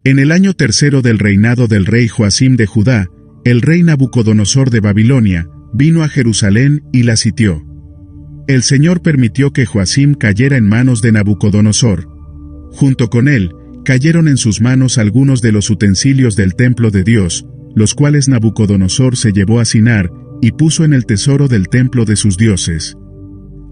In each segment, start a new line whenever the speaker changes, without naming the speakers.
En el año tercero del reinado del rey Joacim de Judá, el rey Nabucodonosor de Babilonia vino a Jerusalén y la sitió. El Señor permitió que Joacim cayera en manos de Nabucodonosor. Junto con él, cayeron en sus manos algunos de los utensilios del templo de Dios, los cuales Nabucodonosor se llevó a Sinar y puso en el tesoro del templo de sus dioses.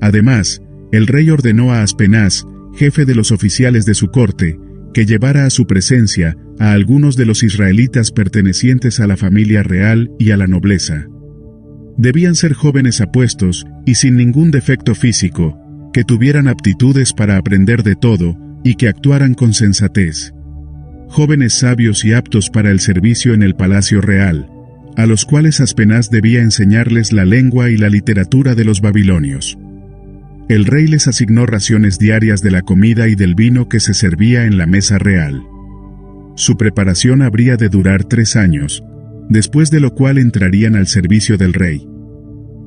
Además, el rey ordenó a Aspenaz, jefe de los oficiales de su corte, que llevara a su presencia a algunos de los israelitas pertenecientes a la familia real y a la nobleza. Debían ser jóvenes apuestos y sin ningún defecto físico, que tuvieran aptitudes para aprender de todo y que actuaran con sensatez. Jóvenes sabios y aptos para el servicio en el palacio real, a los cuales Aspenaz debía enseñarles la lengua y la literatura de los babilonios. El rey les asignó raciones diarias de la comida y del vino que se servía en la mesa real. Su preparación habría de durar 3 años, después de lo cual entrarían al servicio del rey.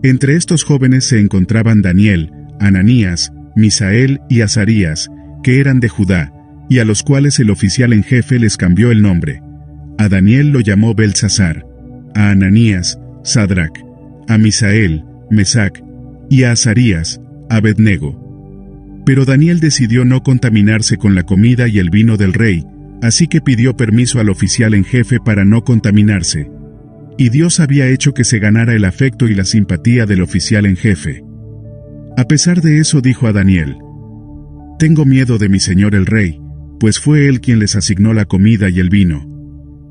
Entre estos jóvenes se encontraban Daniel, Ananías, Misael y Azarías, que eran de Judá, y a los cuales el oficial en jefe les cambió el nombre. A Daniel lo llamó Beltsasar, a Ananías, Sadrac, a Misael, Mesac, y a Azarías, Abednego. Pero Daniel decidió no contaminarse con la comida y el vino del rey, así que pidió permiso al oficial en jefe para no contaminarse. Y Dios había hecho que se ganara el afecto y la simpatía del oficial en jefe. A pesar de eso dijo a Daniel: «Tengo miedo de mi señor el rey, pues fue él quien les asignó la comida y el vino.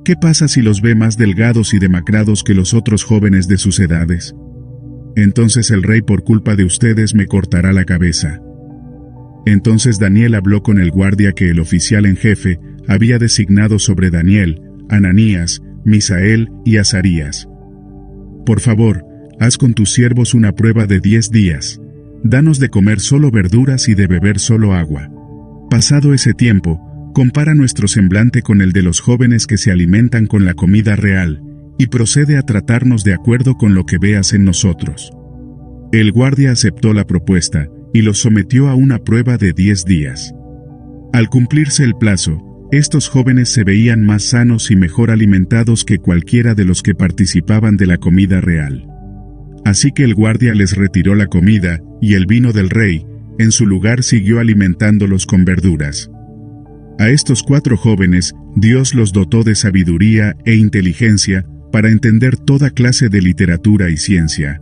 ¿Qué pasa si los ve más delgados y demacrados que los otros jóvenes de sus edades? Entonces el rey por culpa de ustedes me cortará la cabeza». Entonces Daniel habló con el guardia que el oficial en jefe había designado sobre Daniel, Ananías, Misael y Azarías. «Por favor, haz con tus siervos una prueba de 10 días. Danos de comer solo verduras y de beber solo agua. Pasado ese tiempo, compara nuestro semblante con el de los jóvenes que se alimentan con la comida real, y procede a tratarnos de acuerdo con lo que veas en nosotros». El guardia aceptó la propuesta, y los sometió a una prueba de 10 días. Al cumplirse el plazo, estos jóvenes se veían más sanos y mejor alimentados que cualquiera de los que participaban de la comida real. Así que el guardia les retiró la comida y el vino del rey, en su lugar siguió alimentándolos con verduras. A estos 4 jóvenes, Dios los dotó de sabiduría e inteligencia para entender toda clase de literatura y ciencia.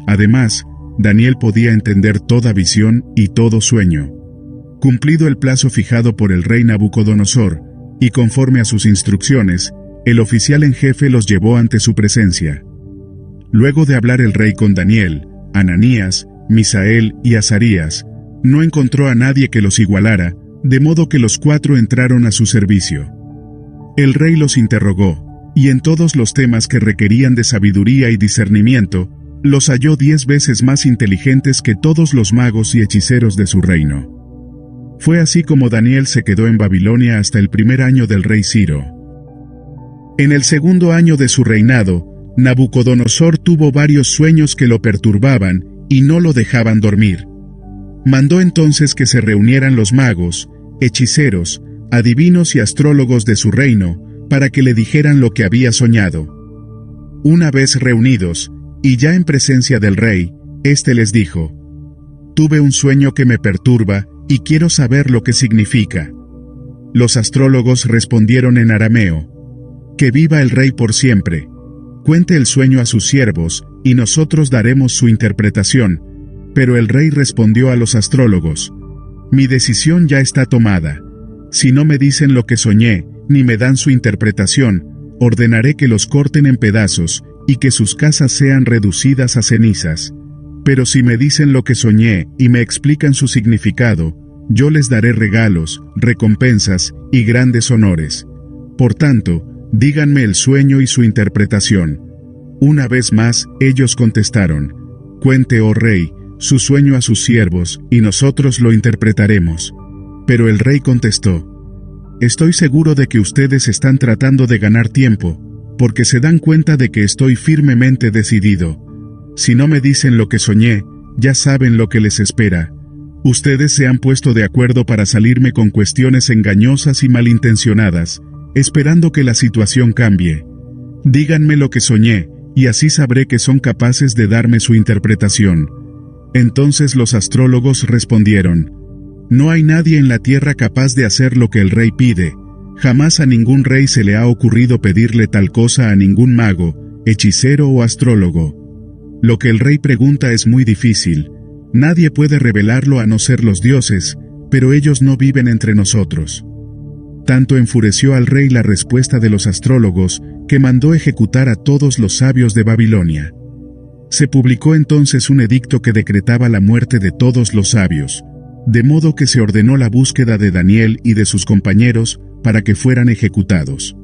Además, Daniel podía entender toda visión y todo sueño. Cumplido el plazo fijado por el rey Nabucodonosor, y conforme a sus instrucciones, el oficial en jefe los llevó ante su presencia. Luego de hablar el rey con Daniel, Ananías, Misael y Azarías, no encontró a nadie que los igualara, de modo que los 4 entraron a su servicio. El rey los interrogó, y en todos los temas que requerían de sabiduría y discernimiento, los halló 10 veces más inteligentes que todos los magos y hechiceros de su reino. Fue así como Daniel se quedó en Babilonia hasta el primer año del rey Ciro. En el segundo año de su reinado, Nabucodonosor tuvo varios sueños que lo perturbaban y no lo dejaban dormir. Mandó entonces que se reunieran los magos, hechiceros, adivinos y astrólogos de su reino, para que le dijeran lo que había soñado. Una vez reunidos, y ya en presencia del rey, éste les dijo: «Tuve un sueño que me perturba, y quiero saber lo que significa». Los astrólogos respondieron en arameo: «Que viva el rey por siempre. Cuente el sueño a sus siervos, y nosotros daremos su interpretación». Pero el rey respondió a los astrólogos: «Mi decisión ya está tomada. Si no me dicen lo que soñé, ni me dan su interpretación, ordenaré que los corten en pedazos, y que sus casas sean reducidas a cenizas. Pero si me dicen lo que soñé y me explican su significado, yo les daré regalos, recompensas y grandes honores. Por tanto, díganme el sueño y su interpretación». Una vez más, ellos contestaron: «Cuente, oh rey, su sueño a sus siervos, y nosotros lo interpretaremos». Pero el rey contestó: «Estoy seguro de que ustedes están tratando de ganar tiempo, porque se dan cuenta de que estoy firmemente decidido. Si no me dicen lo que soñé, ya saben lo que les espera. Ustedes se han puesto de acuerdo para salirme con cuestiones engañosas y malintencionadas, esperando que la situación cambie. Díganme lo que soñé, y así sabré que son capaces de darme su interpretación. Entonces los astrólogos respondieron: no hay nadie en la tierra capaz de hacer lo que el rey pide. Jamás a ningún rey se le ha ocurrido pedirle tal cosa a ningún mago, hechicero o astrólogo. Lo que el rey pregunta es muy difícil. Nadie puede revelarlo a no ser los dioses, pero ellos no viven entre nosotros. Tanto enfureció al rey la respuesta de los astrólogos, que mandó ejecutar a todos los sabios de Babilonia. Se publicó entonces un edicto que decretaba la muerte de todos los sabios, de modo que se ordenó la búsqueda de Daniel y de sus compañeros para que fueran ejecutados.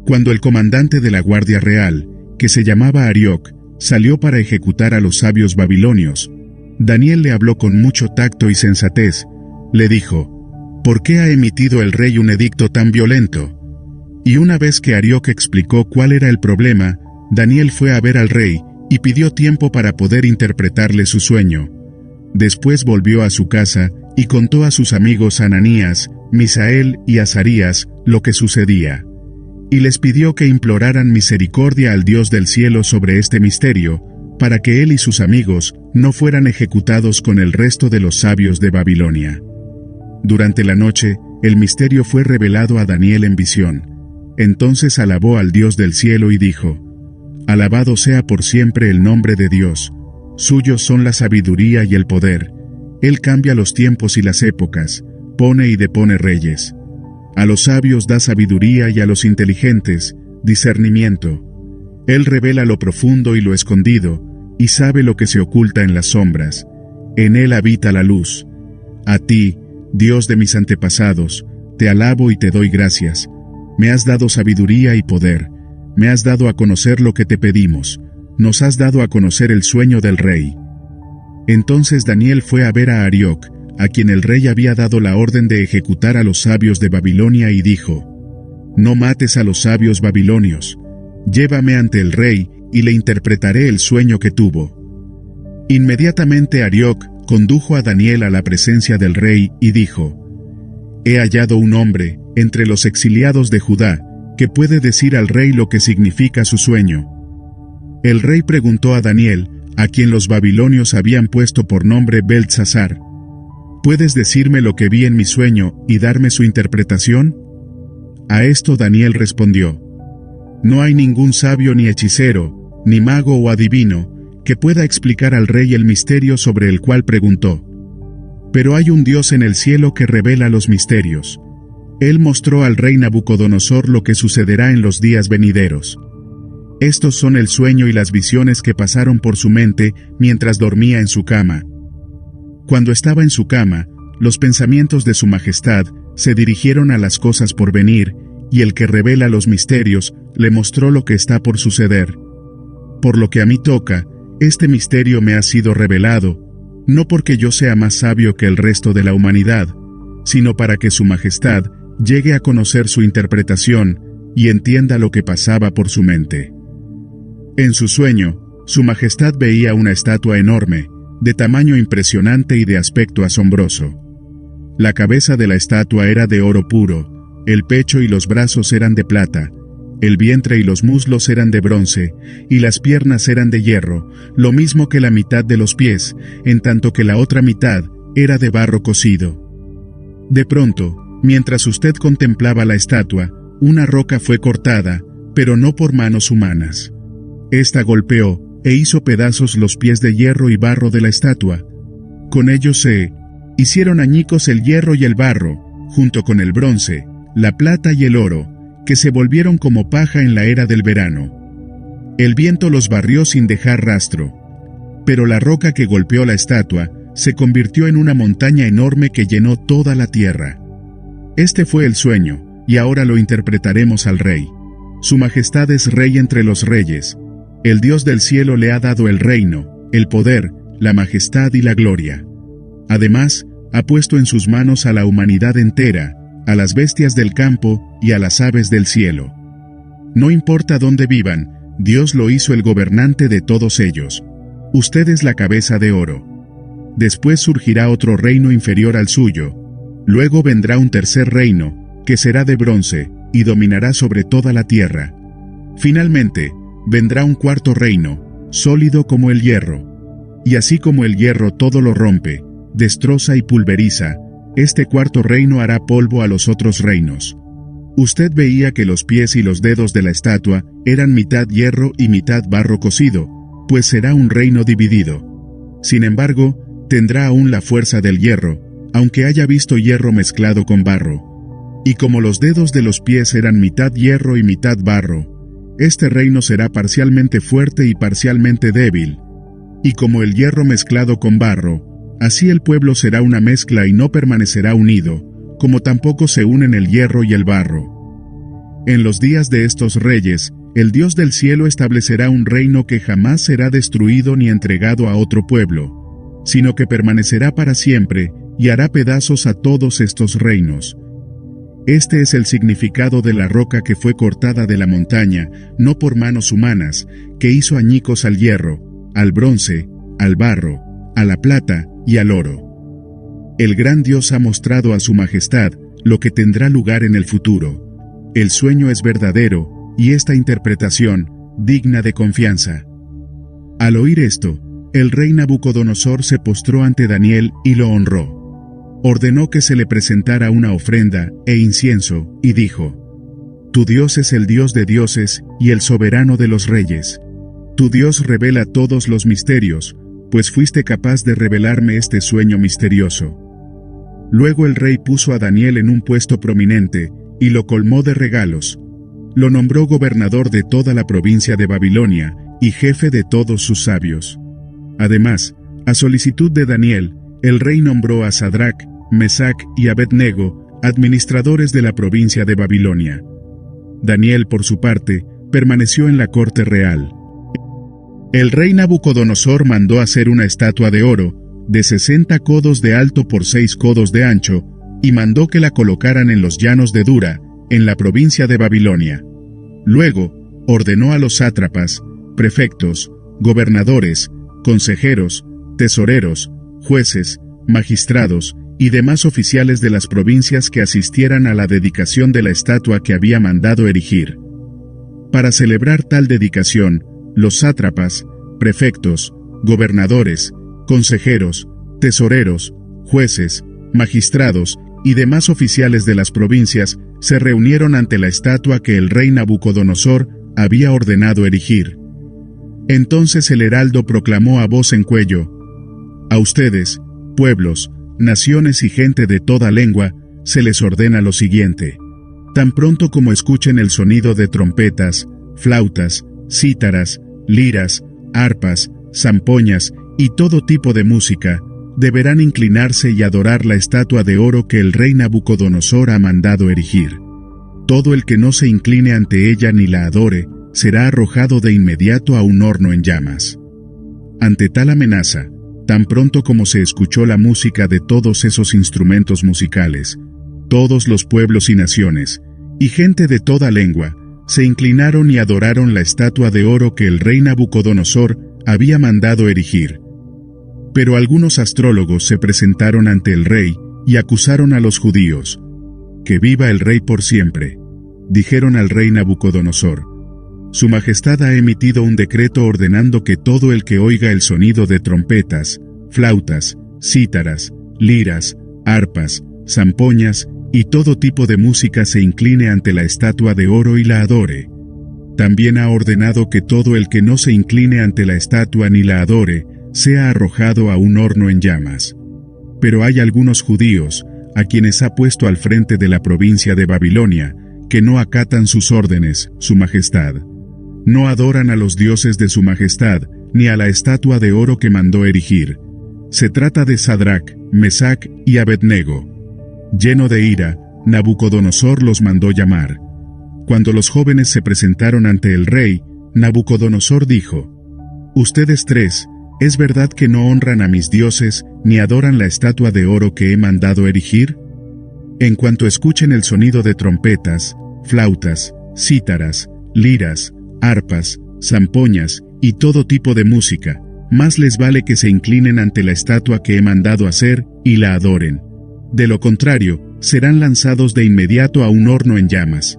Cuando el comandante de la Guardia Real, que se llamaba Arioc, salió para ejecutar a los sabios babilonios, Daniel le habló con mucho tacto y sensatez. Le dijo: ¿por qué ha emitido el rey un edicto tan violento? Y una vez que Arioc explicó cuál era el problema, Daniel fue a ver al rey y pidió tiempo para poder interpretarle su sueño. Después volvió a su casa y contó a sus amigos Ananías, Misael y Azarías lo que sucedía. Y les pidió que imploraran misericordia al Dios del cielo sobre este misterio, para que él y sus amigos no fueran ejecutados con el resto de los sabios de Babilonia. Durante la noche, el misterio fue revelado a Daniel en visión. Entonces alabó al Dios del cielo y dijo: alabado sea por siempre el nombre de Dios. Suyos son la sabiduría y el poder. Él cambia los tiempos y las épocas, pone y depone reyes. A los sabios da sabiduría y a los inteligentes, discernimiento. Él revela lo profundo y lo escondido, y sabe lo que se oculta en las sombras. En él habita la luz. A ti, Dios de mis antepasados, te alabo y te doy gracias. Me has dado sabiduría y poder. Me has dado a conocer lo que te pedimos. Nos has dado a conocer el sueño del rey. Entonces Daniel fue a ver a Arioc, a quien el rey había dado la orden de ejecutar a los sabios de Babilonia, y dijo: no mates a los sabios babilonios. Llévame ante el rey, y le interpretaré el sueño que tuvo. Inmediatamente Arioc condujo a Daniel a la presencia del rey, y dijo: he hallado un hombre, entre los exiliados de Judá, que puede decir al rey lo que significa su sueño. El rey preguntó a Daniel, a quien los babilonios habían puesto por nombre Beltsasar: ¿puedes decirme lo que vi en mi sueño y darme su interpretación? A esto Daniel respondió: no hay ningún sabio ni hechicero, ni mago o adivino, que pueda explicar al rey el misterio sobre el cual preguntó. Pero hay un Dios en el cielo que revela los misterios. Él mostró al rey Nabucodonosor lo que sucederá en los días venideros. Estos son el sueño y las visiones que pasaron por su mente mientras dormía en su cama. Cuando estaba en su cama, los pensamientos de su majestad se dirigieron a las cosas por venir, y el que revela los misterios le mostró lo que está por suceder. Por lo que a mí toca, este misterio me ha sido revelado, no porque yo sea más sabio que el resto de la humanidad, sino para que su majestad llegue a conocer su interpretación y entienda lo que pasaba por su mente. En su sueño, su majestad veía una estatua enorme, de tamaño impresionante y de aspecto asombroso. La cabeza de la estatua era de oro puro, el pecho y los brazos eran de plata, el vientre y los muslos eran de bronce, y las piernas eran de hierro, lo mismo que la mitad de los pies, en tanto que la otra mitad era de barro cocido. De pronto, mientras usted contemplaba la estatua, una roca fue cortada, pero no por manos humanas. Esta golpeó e hizo pedazos los pies de hierro y barro de la estatua. Con ellos se hicieron añicos el hierro y el barro, junto con el bronce, la plata y el oro, que se volvieron como paja en la era del verano. El viento los barrió sin dejar rastro. Pero la roca que golpeó la estatua se convirtió en una montaña enorme que llenó toda la tierra. Este fue el sueño, y ahora lo interpretaremos al rey. Su majestad es rey entre los reyes. El Dios del cielo le ha dado el reino, el poder, la majestad y la gloria. Además, ha puesto en sus manos a la humanidad entera, a las bestias del campo y a las aves del cielo. No importa dónde vivan, Dios lo hizo el gobernante de todos ellos. Usted es la cabeza de oro. Después surgirá otro reino inferior al suyo. Luego vendrá un tercer reino, que será de bronce, y dominará sobre toda la tierra. Finalmente, vendrá un cuarto reino, sólido como el hierro. Y así como el hierro todo lo rompe, destroza y pulveriza, este cuarto reino hará polvo a los otros reinos. Usted veía que los pies y los dedos de la estatua eran mitad hierro y mitad barro cocido, pues será un reino dividido. Sin embargo, tendrá aún la fuerza del hierro, aunque haya visto hierro mezclado con barro. Y como los dedos de los pies eran mitad hierro y mitad barro, este reino será parcialmente fuerte y parcialmente débil. Y como el hierro mezclado con barro, así el pueblo será una mezcla y no permanecerá unido, como tampoco se unen el hierro y el barro. En los días de estos reyes, el Dios del cielo establecerá un reino que jamás será destruido ni entregado a otro pueblo, sino que permanecerá para siempre y hará pedazos a todos estos reinos. Este es el significado de la roca que fue cortada de la montaña, no por manos humanas, que hizo añicos al hierro, al bronce, al barro, a la plata y al oro. El gran Dios ha mostrado a su majestad lo que tendrá lugar en el futuro. El sueño es verdadero, y esta interpretación, digna de confianza. Al oír esto, el rey Nabucodonosor se postró ante Daniel y lo honró. Ordenó que se le presentara una ofrenda e incienso, y dijo: Tu Dios es el Dios de dioses y el soberano de los reyes. Tu Dios revela todos los misterios, pues fuiste capaz de revelarme este sueño misterioso. Luego el rey puso a Daniel en un puesto prominente, y lo colmó de regalos. Lo nombró gobernador de toda la provincia de Babilonia, y jefe de todos sus sabios. Además, a solicitud de Daniel, el rey nombró a Sadrac, Mesac y Abednego, administradores de la provincia de Babilonia. Daniel, por su parte, permaneció en la corte real. El rey Nabucodonosor mandó hacer una estatua de oro, de 60 codos de alto por 6 codos de ancho, y mandó que la colocaran en los llanos de Dura, en la provincia de Babilonia. Luego, ordenó a los sátrapas, prefectos, gobernadores, consejeros, tesoreros, jueces, magistrados, y demás oficiales de las provincias que asistieran a la dedicación de la estatua que había mandado erigir. Para celebrar tal dedicación, los sátrapas, prefectos, gobernadores, consejeros, tesoreros, jueces, magistrados y demás oficiales de las provincias se reunieron ante la estatua que el rey Nabucodonosor había ordenado erigir. Entonces el heraldo proclamó a voz en cuello: A ustedes, pueblos, naciones y gente de toda lengua, se les ordena lo siguiente: tan pronto como escuchen el sonido de trompetas, flautas, cítaras, liras, arpas, zampoñas y todo tipo de música, deberán inclinarse y adorar la estatua de oro que el rey Nabucodonosor ha mandado erigir. Todo el que no se incline ante ella ni la adore, será arrojado de inmediato a un horno en llamas. Ante tal amenaza, tan pronto como se escuchó la música de todos esos instrumentos musicales, todos los pueblos y naciones, y gente de toda lengua, se inclinaron y adoraron la estatua de oro que el rey Nabucodonosor había mandado erigir. Pero algunos astrólogos se presentaron ante el rey y acusaron a los judíos. «Que viva el rey por siempre», dijeron al rey Nabucodonosor. «Su majestad ha emitido un decreto ordenando que todo el que oiga el sonido de trompetas, flautas, cítaras, liras, arpas, zampoñas y todo tipo de música se incline ante la estatua de oro y la adore. También ha ordenado que todo el que no se incline ante la estatua ni la adore, sea arrojado a un horno en llamas. Pero hay algunos judíos, a quienes ha puesto al frente de la provincia de Babilonia, que no acatan sus órdenes, su majestad. No adoran a los dioses de su majestad, ni a la estatua de oro que mandó erigir. Se trata de Sadrac, Mesac y Abednego. Lleno de ira, Nabucodonosor los mandó llamar. Cuando los jóvenes se presentaron ante el rey, Nabucodonosor dijo: «Ustedes tres, ¿es verdad que no honran a mis dioses, ni adoran la estatua de oro que he mandado erigir? En cuanto escuchen el sonido de trompetas, flautas, cítaras, liras, arpas, zampoñas y todo tipo de música, más les vale que se inclinen ante la estatua que he mandado hacer y la adoren. De lo contrario, serán lanzados de inmediato a un horno en llamas.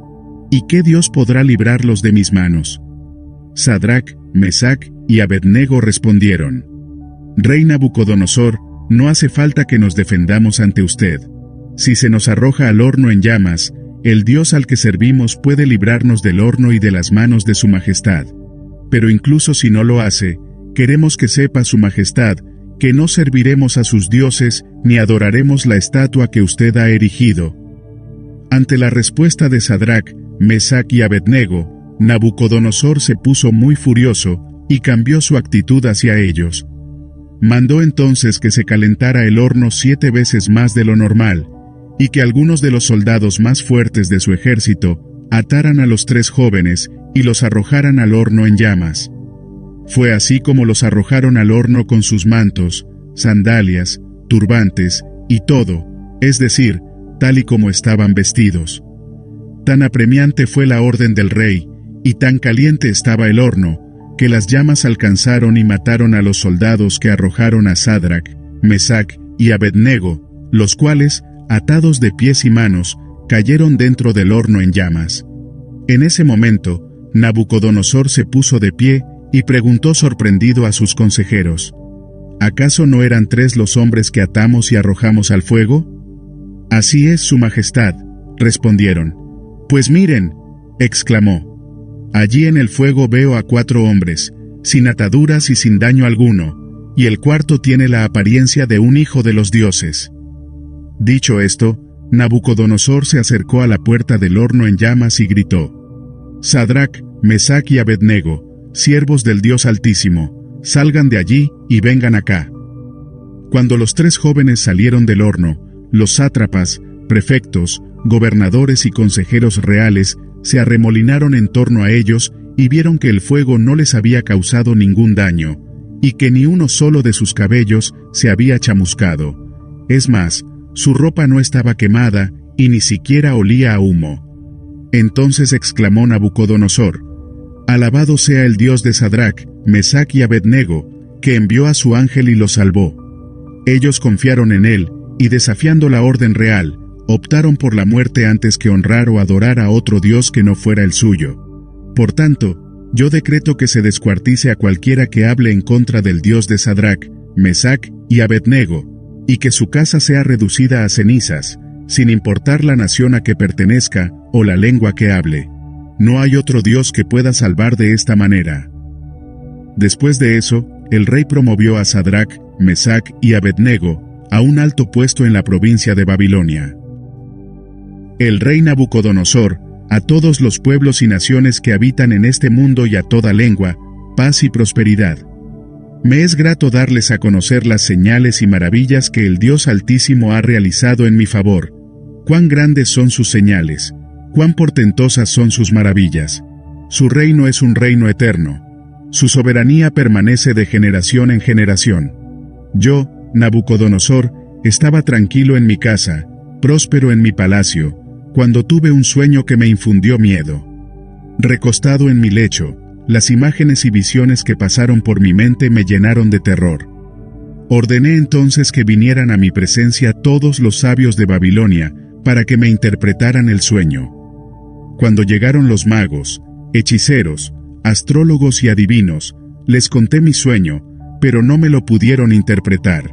¿Y qué Dios podrá librarlos de mis manos? Sadrac, Mesac y Abednego respondieron: Rey Nabucodonosor, no hace falta que nos defendamos ante usted. Si se nos arroja al horno en llamas, el Dios al que servimos puede librarnos del horno y de las manos de su majestad. Pero incluso si no lo hace, queremos que sepa su majestad que no serviremos a sus dioses ni adoraremos la estatua que usted ha erigido. Ante la respuesta de Sadrac, Mesac y Abednego, Nabucodonosor se puso muy furioso y cambió su actitud hacia ellos. Mandó entonces que se calentara el horno 7 veces más de lo normal, y que algunos de los soldados más fuertes de su ejército ataran a los 3 jóvenes y los arrojaran al horno en llamas. Fue así como los arrojaron al horno con sus mantos, sandalias, turbantes y todo, es decir, tal y como estaban vestidos. Tan apremiante fue la orden del rey, y tan caliente estaba el horno, que las llamas alcanzaron y mataron a los soldados que arrojaron a Sadrac, Mesac y Abednego, los cuales, atados de pies y manos, cayeron dentro del horno en llamas. En ese momento, Nabucodonosor se puso de pie y preguntó sorprendido a sus consejeros: ¿Acaso no eran 3 los hombres que atamos y arrojamos al fuego? Así es, su majestad, respondieron. Pues miren, exclamó. Allí en el fuego veo a 4 hombres, sin ataduras y sin daño alguno, y el cuarto tiene la apariencia de un hijo de los dioses. Dicho esto, Nabucodonosor se acercó a la puerta del horno en llamas y gritó: Sadrac, Mesac y Abednego, siervos del Dios Altísimo, salgan de allí y vengan acá. Cuando los 3 jóvenes salieron del horno, los sátrapas, prefectos, gobernadores y consejeros reales se arremolinaron en torno a ellos y vieron que el fuego no les había causado ningún daño, y que ni uno solo de sus cabellos se había chamuscado. Es más, su ropa no estaba quemada y ni siquiera olía a humo. Entonces exclamó Nabucodonosor: Alabado sea el Dios de Sadrac, Mesac y Abednego, que envió a su ángel y los salvó. Ellos confiaron en él, y desafiando la orden real, optaron por la muerte antes que honrar o adorar a otro Dios que no fuera el suyo. Por tanto, yo decreto que se descuartice a cualquiera que hable en contra del Dios de Sadrac, Mesac y Abednego, y que su casa sea reducida a cenizas, sin importar la nación a que pertenezca o la lengua que hable. No hay otro Dios que pueda salvar de esta manera. Después de eso, el rey promovió a Sadrac, Mesac y Abednego a un alto puesto en la provincia de Babilonia. El rey Nabucodonosor, a todos los pueblos y naciones que habitan en este mundo y a toda lengua, paz y prosperidad. Me es grato darles a conocer las señales y maravillas que el Dios Altísimo ha realizado en mi favor. Cuán grandes son sus señales, cuán portentosas son sus maravillas. Su reino es un reino eterno. Su soberanía permanece de generación en generación. Yo, Nabucodonosor, estaba tranquilo en mi casa, próspero en mi palacio, cuando tuve un sueño que me infundió miedo. Recostado en mi lecho, las imágenes y visiones que pasaron por mi mente me llenaron de terror. Ordené entonces que vinieran a mi presencia todos los sabios de Babilonia para que me interpretaran el sueño. Cuando llegaron los magos, hechiceros, astrólogos y adivinos, les conté mi sueño, pero no me lo pudieron interpretar.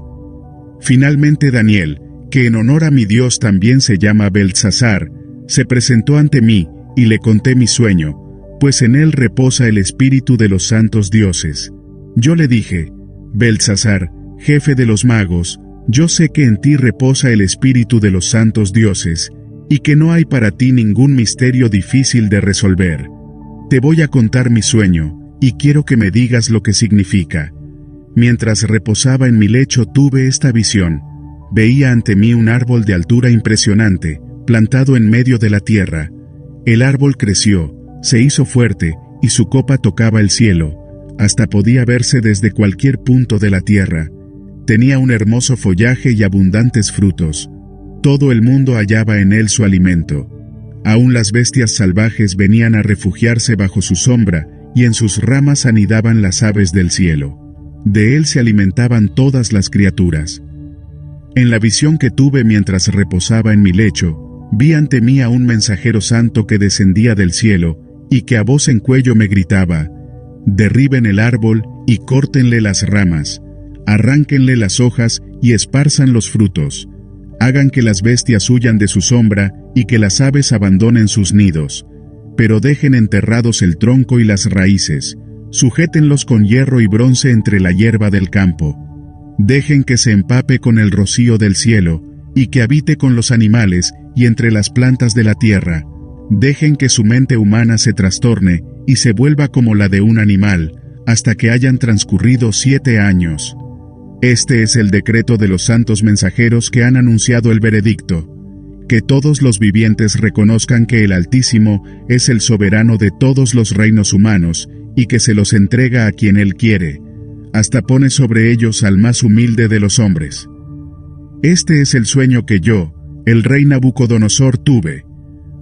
Finalmente Daniel, que en honor a mi Dios también se llama Beltsasar, se presentó ante mí y le conté mi sueño, pues en él reposa el espíritu de los santos dioses. Yo le dije: Beltsasar, jefe de los magos, yo sé que en ti reposa el espíritu de los santos dioses, y que no hay para ti ningún misterio difícil de resolver. Te voy a contar mi sueño, y quiero que me digas lo que significa. Mientras reposaba en mi lecho tuve esta visión. Veía ante mí un árbol de altura impresionante, plantado en medio de la tierra. El árbol creció, se hizo fuerte, y su copa tocaba el cielo, hasta podía verse desde cualquier punto de la tierra. Tenía un hermoso follaje y abundantes frutos. Todo el mundo hallaba en él su alimento. Aún las bestias salvajes venían a refugiarse bajo su sombra, y en sus ramas anidaban las aves del cielo. De él se alimentaban todas las criaturas. En la visión que tuve mientras reposaba en mi lecho, vi ante mí a un mensajero santo que descendía del cielo, y que a voz en cuello me gritaba: derriben el árbol y córtenle las ramas, arránquenle las hojas y esparzan los frutos, hagan que las bestias huyan de su sombra y que las aves abandonen sus nidos, pero dejen enterrados el tronco y las raíces, sujétenlos con hierro y bronce entre la hierba del campo, dejen que se empape con el rocío del cielo, y que habite con los animales y entre las plantas de la tierra, dejen que su mente humana se trastorne y se vuelva como la de un animal, hasta que hayan transcurrido 7 años. Este es el decreto de los santos mensajeros que han anunciado el veredicto: que todos los vivientes reconozcan que el Altísimo es el soberano de todos los reinos humanos, y que se los entrega a quien Él quiere, hasta pone sobre ellos al más humilde de los hombres. Este es el sueño que yo, el rey Nabucodonosor, tuve.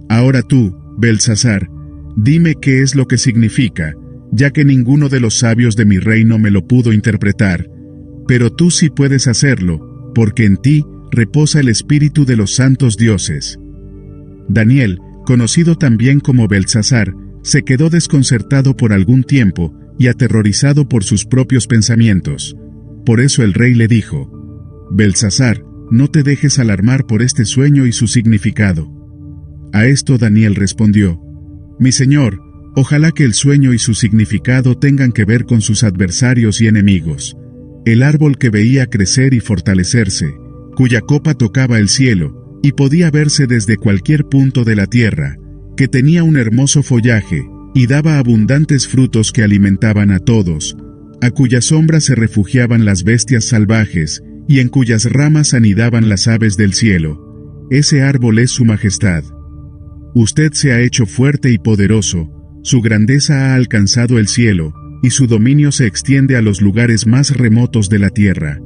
Ahora tú, Belsasar, dime qué es lo que significa, ya que ninguno de los sabios de mi reino me lo pudo interpretar, pero tú sí puedes hacerlo, porque en ti reposa el espíritu de los santos dioses. Daniel, conocido también como Belsasar, se quedó desconcertado por algún tiempo y aterrorizado por sus propios pensamientos. Por eso el rey le dijo: Belsasar, no te dejes alarmar por este sueño y su significado. A esto Daniel respondió: mi señor, ojalá que el sueño y su significado tengan que ver con sus adversarios y enemigos. El árbol que veía crecer y fortalecerse, cuya copa tocaba el cielo, y podía verse desde cualquier punto de la tierra, que tenía un hermoso follaje, y daba abundantes frutos que alimentaban a todos, a cuya sombra se refugiaban las bestias salvajes, y en cuyas ramas anidaban las aves del cielo. Ese árbol es su majestad. Usted se ha hecho fuerte y poderoso, su grandeza ha alcanzado el cielo, y su dominio se extiende a los lugares más remotos de la tierra.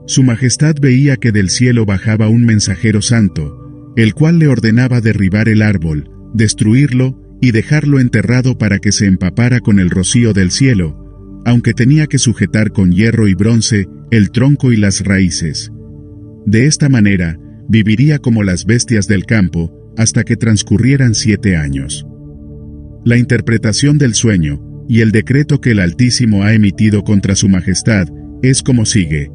Su majestad veía que del cielo bajaba un mensajero santo, el cual le ordenaba derribar el árbol, destruirlo y dejarlo enterrado para que se empapara con el rocío del cielo, aunque tenía que sujetar con hierro y bronce el tronco y las raíces. De esta manera, viviría como las bestias del campo, hasta que transcurrieran 7 años. La interpretación del sueño, y el decreto que el Altísimo ha emitido contra su majestad, es como sigue: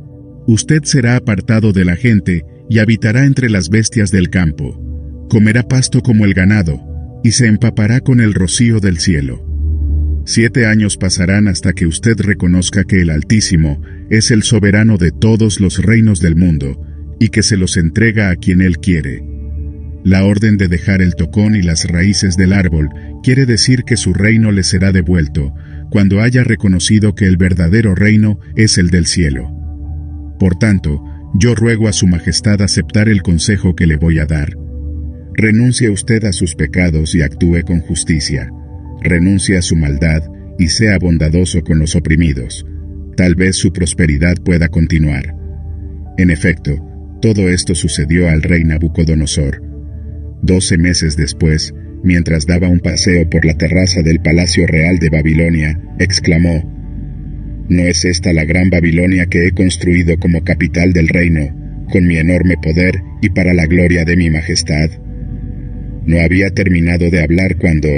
usted será apartado de la gente, y habitará entre las bestias del campo. Comerá pasto como el ganado, y se empapará con el rocío del cielo. 7 años pasarán hasta que usted reconozca que el Altísimo es el soberano de todos los reinos del mundo, y que se los entrega a quien Él quiere. La orden de dejar el tocón y las raíces del árbol quiere decir que su reino le será devuelto, cuando haya reconocido que el verdadero reino es el del cielo. Por tanto, yo ruego a su majestad aceptar el consejo que le voy a dar. Renuncie usted a sus pecados y actúe con justicia. Renuncie a su maldad y sea bondadoso con los oprimidos. Tal vez su prosperidad pueda continuar. En efecto, todo esto sucedió al rey Nabucodonosor. 12 meses después, mientras daba un paseo por la terraza del Palacio Real de Babilonia, exclamó: ¿no es esta la gran Babilonia que he construido como capital del reino, con mi enorme poder y para la gloria de mi majestad? No había terminado de hablar cuando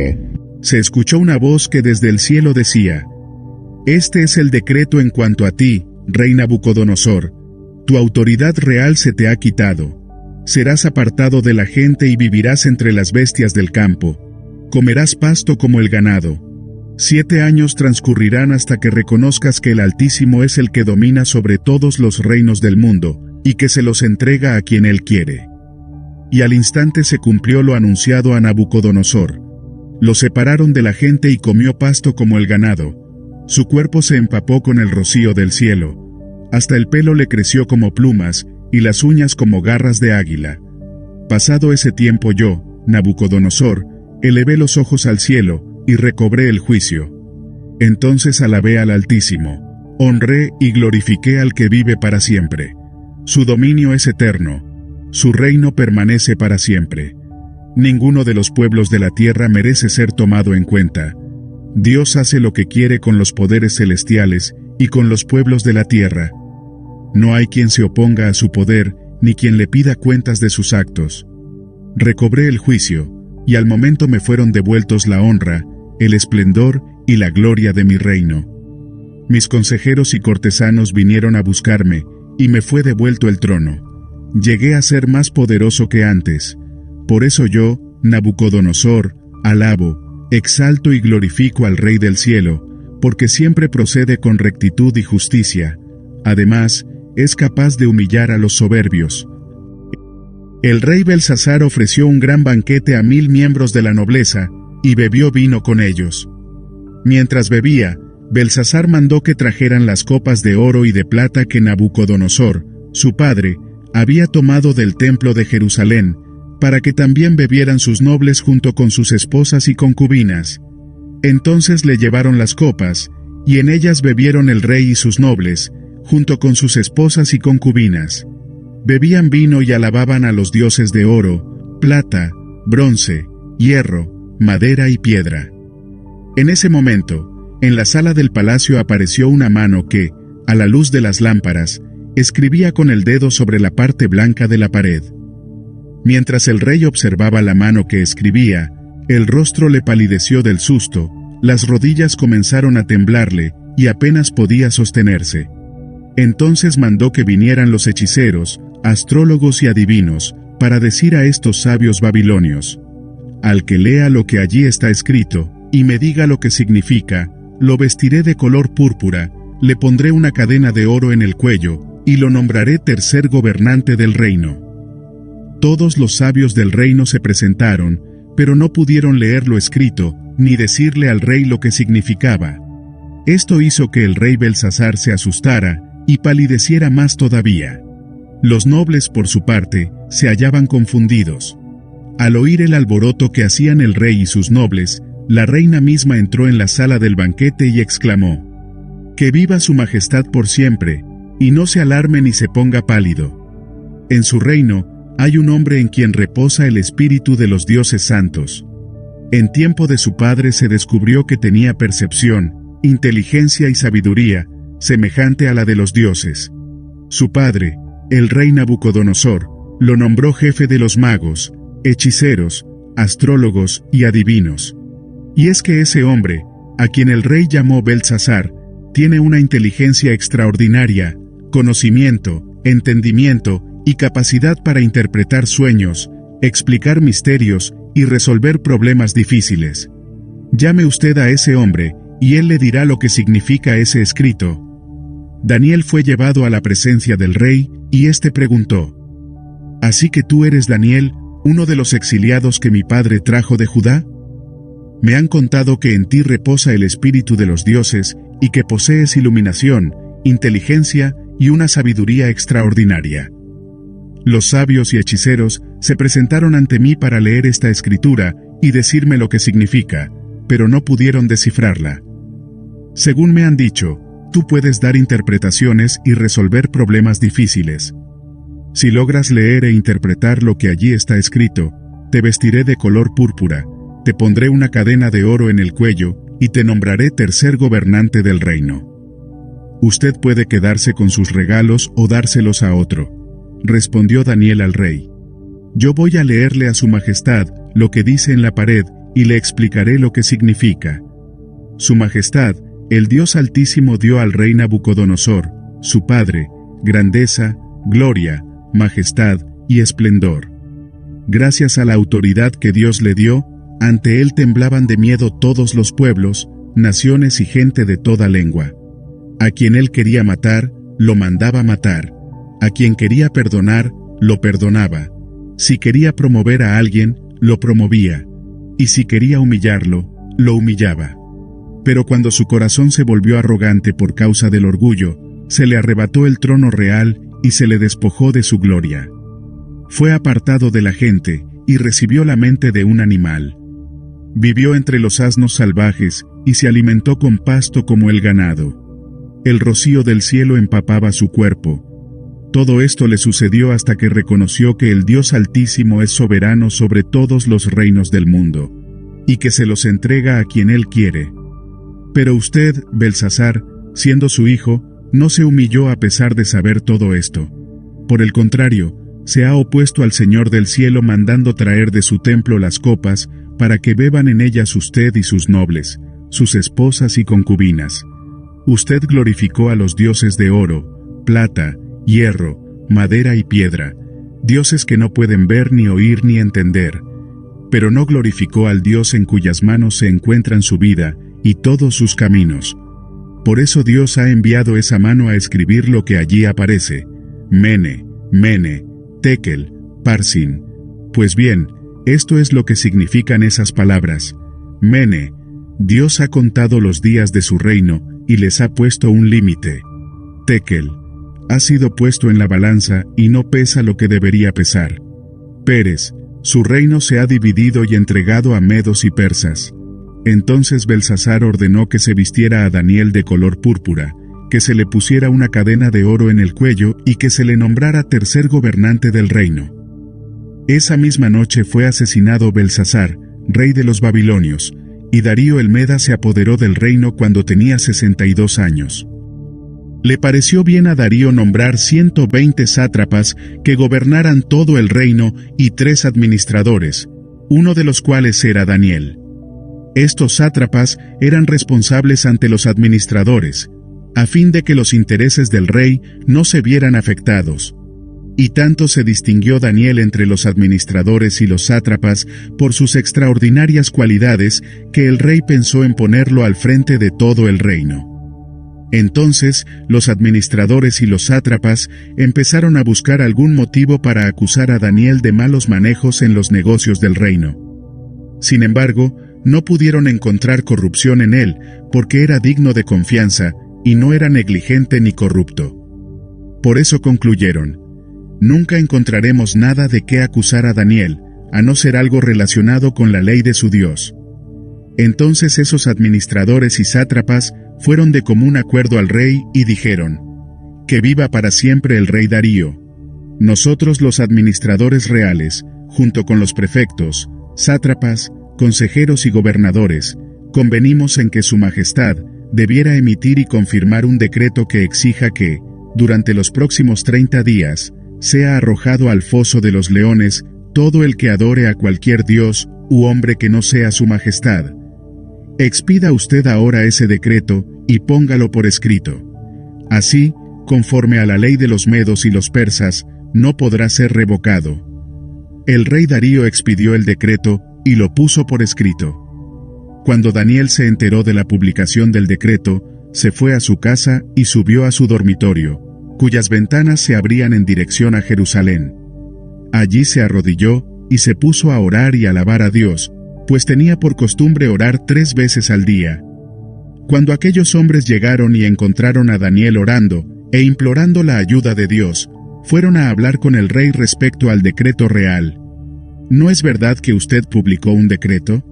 se escuchó una voz que desde el cielo decía: este es el decreto en cuanto a ti, rey Nabucodonosor. Tu autoridad real se te ha quitado. Serás apartado de la gente y vivirás entre las bestias del campo. Comerás pasto como el ganado. 7 años transcurrirán hasta que reconozcas que el Altísimo es el que domina sobre todos los reinos del mundo, y que se los entrega a quien Él quiere. Y al instante se cumplió lo anunciado a Nabucodonosor. Lo separaron de la gente y comió pasto como el ganado. Su cuerpo se empapó con el rocío del cielo. Hasta el pelo le creció como plumas, y las uñas como garras de águila. Pasado ese tiempo yo, Nabucodonosor, elevé los ojos al cielo, y recobré el juicio. Entonces alabé al Altísimo, honré y glorifiqué al que vive para siempre. Su dominio es eterno, su reino permanece para siempre. Ninguno de los pueblos de la tierra merece ser tomado en cuenta. Dios hace lo que quiere con los poderes celestiales, y con los pueblos de la tierra. No hay quien se oponga a su poder, ni quien le pida cuentas de sus actos. Recobré el juicio, y al momento me fueron devueltos la honra, el esplendor y la gloria de mi reino. Mis consejeros y cortesanos vinieron a buscarme, y me fue devuelto el trono. Llegué a ser más poderoso que antes. Por eso yo, Nabucodonosor, alabo, exalto y glorifico al Rey del cielo, porque siempre procede con rectitud y justicia. Además, es capaz de humillar a los soberbios. El rey Belsasar ofreció un gran banquete a 1000 miembros de la nobleza, y bebió vino con ellos. Mientras bebía, Belsasar mandó que trajeran las copas de oro y de plata que Nabucodonosor, su padre, había tomado del templo de Jerusalén, para que también bebieran sus nobles junto con sus esposas y concubinas. Entonces le llevaron las copas, y en ellas bebieron el rey y sus nobles, junto con sus esposas y concubinas. Bebían vino y alababan a los dioses de oro, plata, bronce, hierro, madera y piedra. En ese momento, en la sala del palacio apareció una mano que, a la luz de las lámparas, escribía con el dedo sobre la parte blanca de la pared. Mientras el rey observaba la mano que escribía, el rostro le palideció del susto, las rodillas comenzaron a temblarle, y apenas podía sostenerse. Entonces mandó que vinieran los hechiceros, astrólogos y adivinos, para decir a estos sabios babilonios: al que lea lo que allí está escrito, y me diga lo que significa, lo vestiré de color púrpura, le pondré una cadena de oro en el cuello, y lo nombraré tercer gobernante del reino. Todos los sabios del reino se presentaron, pero no pudieron leer lo escrito, ni decirle al rey lo que significaba. Esto hizo que el rey Belsasar se asustara, y palideciera más todavía. Los nobles, por su parte, se hallaban confundidos. Al oír el alboroto que hacían el rey y sus nobles, la reina misma entró en la sala del banquete y exclamó: «Que viva su majestad por siempre, y no se alarme ni se ponga pálido. En su reino, hay un hombre en quien reposa el espíritu de los dioses santos. En tiempo de su padre se descubrió que tenía percepción, inteligencia y sabiduría, semejante a la de los dioses. Su padre, el rey Nabucodonosor, lo nombró jefe de los magos, hechiceros, astrólogos y adivinos. Y es que ese hombre, a quien el rey llamó Belsasar, tiene una inteligencia extraordinaria, conocimiento, entendimiento y capacidad para interpretar sueños, explicar misterios y resolver problemas difíciles. Llame usted a ese hombre, y él le dirá lo que significa ese escrito». Daniel fue llevado a la presencia del rey, y éste preguntó: «¿Así que tú eres Daniel, uno de los exiliados que mi padre trajo de Judá? Me han contado que en ti reposa el espíritu de los dioses, y que posees iluminación, inteligencia y una sabiduría extraordinaria». Los sabios y hechiceros se presentaron ante mí para leer esta escritura y decirme lo que significa, pero no pudieron descifrarla. Según me han dicho, tú puedes dar interpretaciones y resolver problemas difíciles. Si logras leer e interpretar lo que allí está escrito, te vestiré de color púrpura, te pondré una cadena de oro en el cuello, y te nombraré tercer gobernante del reino. Usted puede quedarse con sus regalos o dárselos a otro», respondió Daniel al rey. «Yo voy a leerle a su majestad lo que dice en la pared, y le explicaré lo que significa. Su majestad, el Dios Altísimo dio al rey Nabucodonosor, su padre, grandeza, gloria, majestad y esplendor. Gracias a la autoridad que Dios le dio, ante él temblaban de miedo todos los pueblos, naciones y gente de toda lengua. A quien él quería matar, lo mandaba matar. A quien quería perdonar, lo perdonaba. Si quería promover a alguien, lo promovía. Y si quería humillarlo, lo humillaba. Pero cuando su corazón se volvió arrogante por causa del orgullo, se le arrebató el trono real y se le despojó de su gloria. Fue apartado de la gente y recibió la mente de un animal. Vivió entre los asnos salvajes y se alimentó con pasto como el ganado. El rocío del cielo empapaba su cuerpo. Todo esto le sucedió hasta que reconoció que el Dios Altísimo es soberano sobre todos los reinos del mundo, y que se los entrega a quien él quiere. Pero usted, Belsasar, siendo su hijo, no se humilló a pesar de saber todo esto. Por el contrario, se ha opuesto al Señor del cielo mandando traer de su templo las copas, para que beban en ellas usted y sus nobles, sus esposas y concubinas. Usted glorificó a los dioses de oro, plata, hierro, madera y piedra, dioses que no pueden ver ni oír ni entender, pero no glorificó al Dios en cuyas manos se encuentran su vida y todos sus caminos. Por eso Dios ha enviado esa mano a escribir lo que allí aparece: Mene, Mene, Tekel, Parsin. Pues bien, esto es lo que significan esas palabras. Mene, Dios ha contado los días de su reino y les ha puesto un límite. Tekel, ha sido puesto en la balanza y no pesa lo que debería pesar. Peres, su reino se ha dividido y entregado a medos y persas. Entonces Belsasar ordenó que se vistiera a Daniel de color púrpura, que se le pusiera una cadena de oro en el cuello y que se le nombrara tercer gobernante del reino. Esa misma noche fue asesinado Belsasar, rey de los babilonios, y Darío el Meda se apoderó del reino cuando tenía 62 años. Le pareció bien a Darío nombrar 120 sátrapas que gobernaran todo el reino y 3 administradores, uno de los cuales era Daniel. Estos sátrapas eran responsables ante los administradores, a fin de que los intereses del rey no se vieran afectados. Y tanto se distinguió Daniel entre los administradores y los sátrapas por sus extraordinarias cualidades que el rey pensó en ponerlo al frente de todo el reino. Entonces, los administradores y los sátrapas empezaron a buscar algún motivo para acusar a Daniel de malos manejos en los negocios del reino. Sin embargo, no pudieron encontrar corrupción en él, porque era digno de confianza, y no era negligente ni corrupto. Por eso concluyeron: nunca encontraremos nada de qué acusar a Daniel, a no ser algo relacionado con la ley de su Dios. Entonces esos administradores y sátrapas fueron de común acuerdo al rey y dijeron: que viva para siempre el rey Darío. Nosotros los administradores reales, junto con los prefectos, sátrapas, consejeros y gobernadores, convenimos en que su majestad debiera emitir y confirmar un decreto que exija que, durante los próximos 30 días, sea arrojado al foso de los leones todo el que adore a cualquier dios u hombre que no sea su majestad. Expida usted ahora ese decreto y póngalo por escrito. Así, conforme a la ley de los medos y los persas, no podrá ser revocado. El rey Darío expidió el decreto y lo puso por escrito. Cuando Daniel se enteró de la publicación del decreto, se fue a su casa y subió a su dormitorio, cuyas ventanas se abrían en dirección a Jerusalén. Allí se arrodilló y se puso a orar y alabar a Dios, pues tenía por costumbre orar 3 veces al día. Cuando aquellos hombres llegaron y encontraron a Daniel orando e implorando la ayuda de Dios, fueron a hablar con el rey respecto al decreto real. ¿No es verdad que usted publicó un decreto?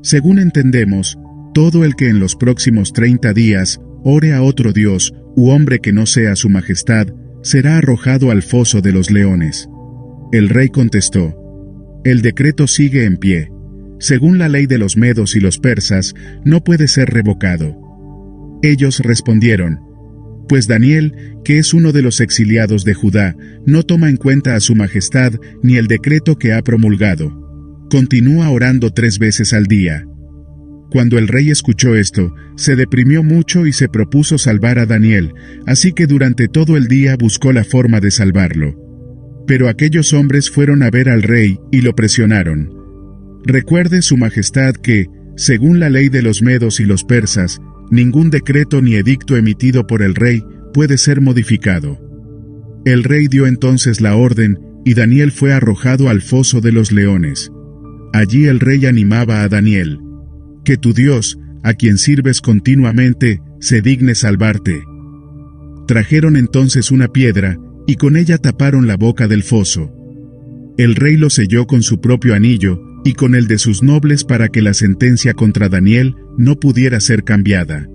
Según entendemos, todo el que en los próximos 30 días ore a otro dios u hombre que no sea su majestad, será arrojado al foso de los leones. El rey contestó: el decreto sigue en pie. Según la ley de los medos y los persas, no puede ser revocado. Ellos respondieron: pues Daniel, que es uno de los exiliados de Judá, no toma en cuenta a su majestad ni el decreto que ha promulgado. Continúa orando 3 veces al día. Cuando el rey escuchó esto, se deprimió mucho y se propuso salvar a Daniel, así que durante todo el día buscó la forma de salvarlo. Pero aquellos hombres fueron a ver al rey y lo presionaron. Recuerde su majestad que, según la ley de los medos y los persas, ningún decreto ni edicto emitido por el rey puede ser modificado. El rey dio entonces la orden, y Daniel fue arrojado al foso de los leones. Allí el rey animaba a Daniel: que tu Dios, a quien sirves continuamente, se digne salvarte. Trajeron entonces una piedra, y con ella taparon la boca del foso. El rey lo selló con su propio anillo, y con el de sus nobles para que la sentencia contra Daniel no pudiera ser cambiada.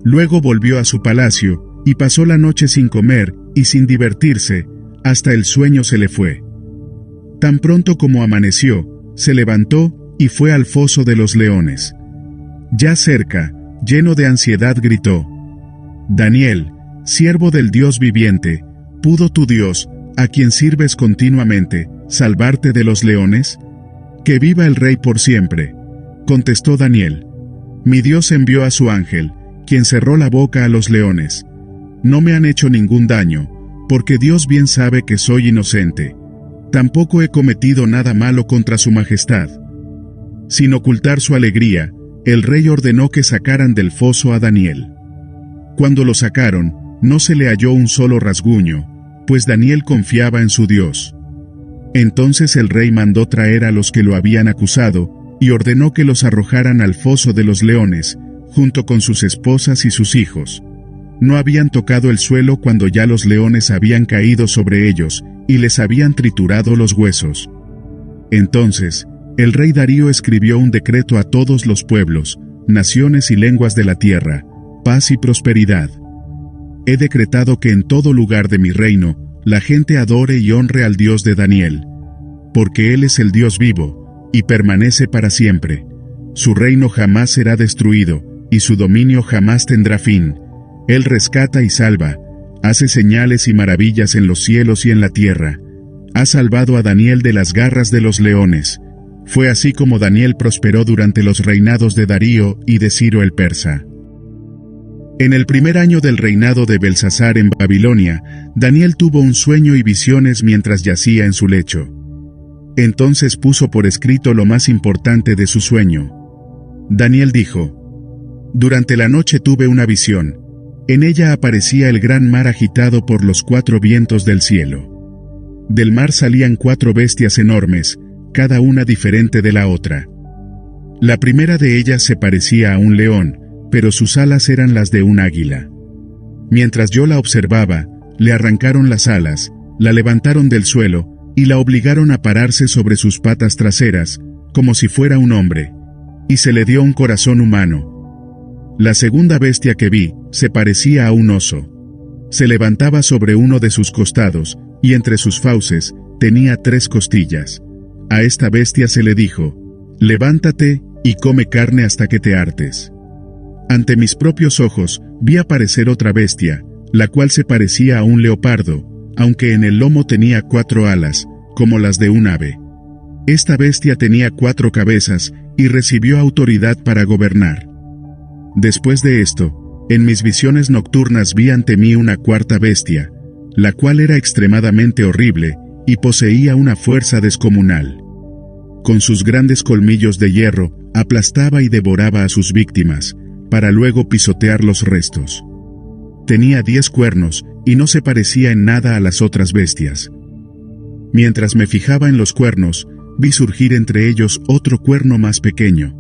Luego volvió a su palacio, y pasó la noche sin comer y sin divertirse, hasta el sueño se le fue. Tan pronto como amaneció, se levantó y fue al foso de los leones. Ya cerca, lleno de ansiedad, gritó: Daniel, siervo del Dios viviente, ¿pudo tu Dios, a quien sirves continuamente, salvarte de los leones? Que viva el rey por siempre. Contestó Daniel. Mi Dios envió a su ángel, quien cerró la boca a los leones. No me han hecho ningún daño, porque Dios bien sabe que soy inocente. Tampoco he cometido nada malo contra su majestad. Sin ocultar su alegría, el rey ordenó que sacaran del foso a Daniel. Cuando lo sacaron, no se le halló un solo rasguño, pues Daniel confiaba en su Dios. Entonces el rey mandó traer a los que lo habían acusado, y ordenó que los arrojaran al foso de los leones, junto con sus esposas y sus hijos. No habían tocado el suelo cuando ya los leones habían caído sobre ellos, y les habían triturado los huesos. Entonces, el rey Darío escribió un decreto a todos los pueblos, naciones y lenguas de la tierra, paz y prosperidad. He decretado que en todo lugar de mi reino, la gente adore y honre al Dios de Daniel, porque Él es el Dios vivo, y permanece para siempre. Su reino jamás será destruido, y su dominio jamás tendrá fin. Él rescata y salva, hace señales y maravillas en los cielos y en la tierra. Ha salvado a Daniel de las garras de los leones. Fue así como Daniel prosperó durante los reinados de Darío y de Ciro el persa. En el primer año del reinado de Belsasar en Babilonia, Daniel tuvo un sueño y visiones mientras yacía en su lecho. Entonces puso por escrito lo más importante de su sueño. Daniel dijo: Durante la noche tuve una visión. En ella aparecía el gran mar agitado por los 4 vientos del cielo. Del mar salían 4 bestias enormes, cada una diferente de la otra. La primera de ellas se parecía a un león, pero sus alas eran las de un águila. Mientras yo la observaba, le arrancaron las alas, la levantaron del suelo, y la obligaron a pararse sobre sus patas traseras, como si fuera un hombre, y se le dio un corazón humano. La segunda bestia que vi, se parecía a un oso. Se levantaba sobre uno de sus costados, y entre sus fauces, tenía 3 costillas. A esta bestia se le dijo: levántate, y come carne hasta que te hartes. Ante mis propios ojos, vi aparecer otra bestia, la cual se parecía a un leopardo, aunque en el lomo tenía 4 alas, como las de un ave. Esta bestia tenía 4 cabezas, y recibió autoridad para gobernar. Después de esto, en mis visiones nocturnas vi ante mí una 4ª bestia, la cual era extremadamente horrible, y poseía una fuerza descomunal. Con sus grandes colmillos de hierro, aplastaba y devoraba a sus víctimas, para luego pisotear los restos. Tenía 10 cuernos, y no se parecía en nada a las otras bestias. Mientras me fijaba en los cuernos, vi surgir entre ellos otro cuerno más pequeño.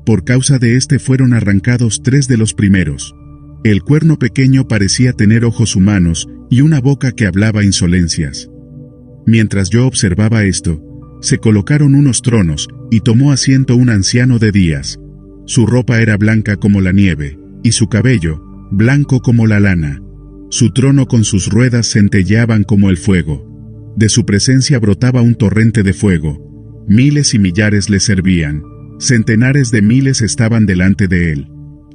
Por causa de este fueron arrancados 3 de los primeros. El cuerno pequeño parecía tener ojos humanos, y una boca que hablaba insolencias. Mientras yo observaba esto, se colocaron unos tronos, y tomó asiento un anciano de días. Su ropa era blanca como la nieve, y su cabello, blanco como la lana. Su trono con sus ruedas centelleaban como el fuego. De su presencia brotaba un torrente de fuego. Miles y millares le servían. Centenares de miles estaban delante de él.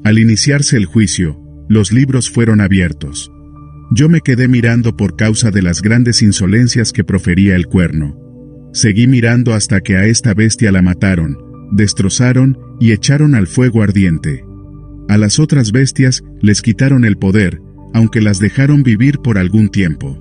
Al iniciarse el juicio, los libros fueron abiertos. Yo me quedé mirando por causa de las grandes insolencias que profería el cuerno. Seguí mirando hasta que a esta bestia la mataron, destrozaron y echaron al fuego ardiente. A las otras bestias les quitaron el poder, aunque las dejaron vivir por algún tiempo.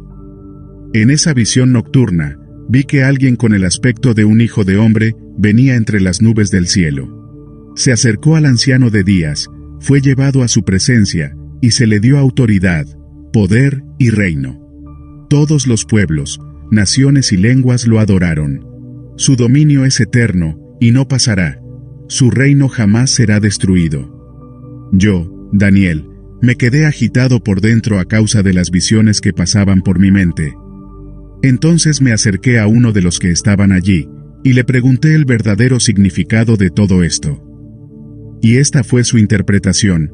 En esa visión nocturna, vi que alguien con el aspecto de un hijo de hombre venía entre las nubes del cielo. Se acercó al anciano de días, fue llevado a su presencia, y se le dio autoridad, poder y reino. Todos los pueblos, naciones y lenguas lo adoraron. Su dominio es eterno, y no pasará. Su reino jamás será destruido. Yo, Daniel, me quedé agitado por dentro a causa de las visiones que pasaban por mi mente. Entonces me acerqué a uno de los que estaban allí, y le pregunté el verdadero significado de todo esto. Y esta fue su interpretación.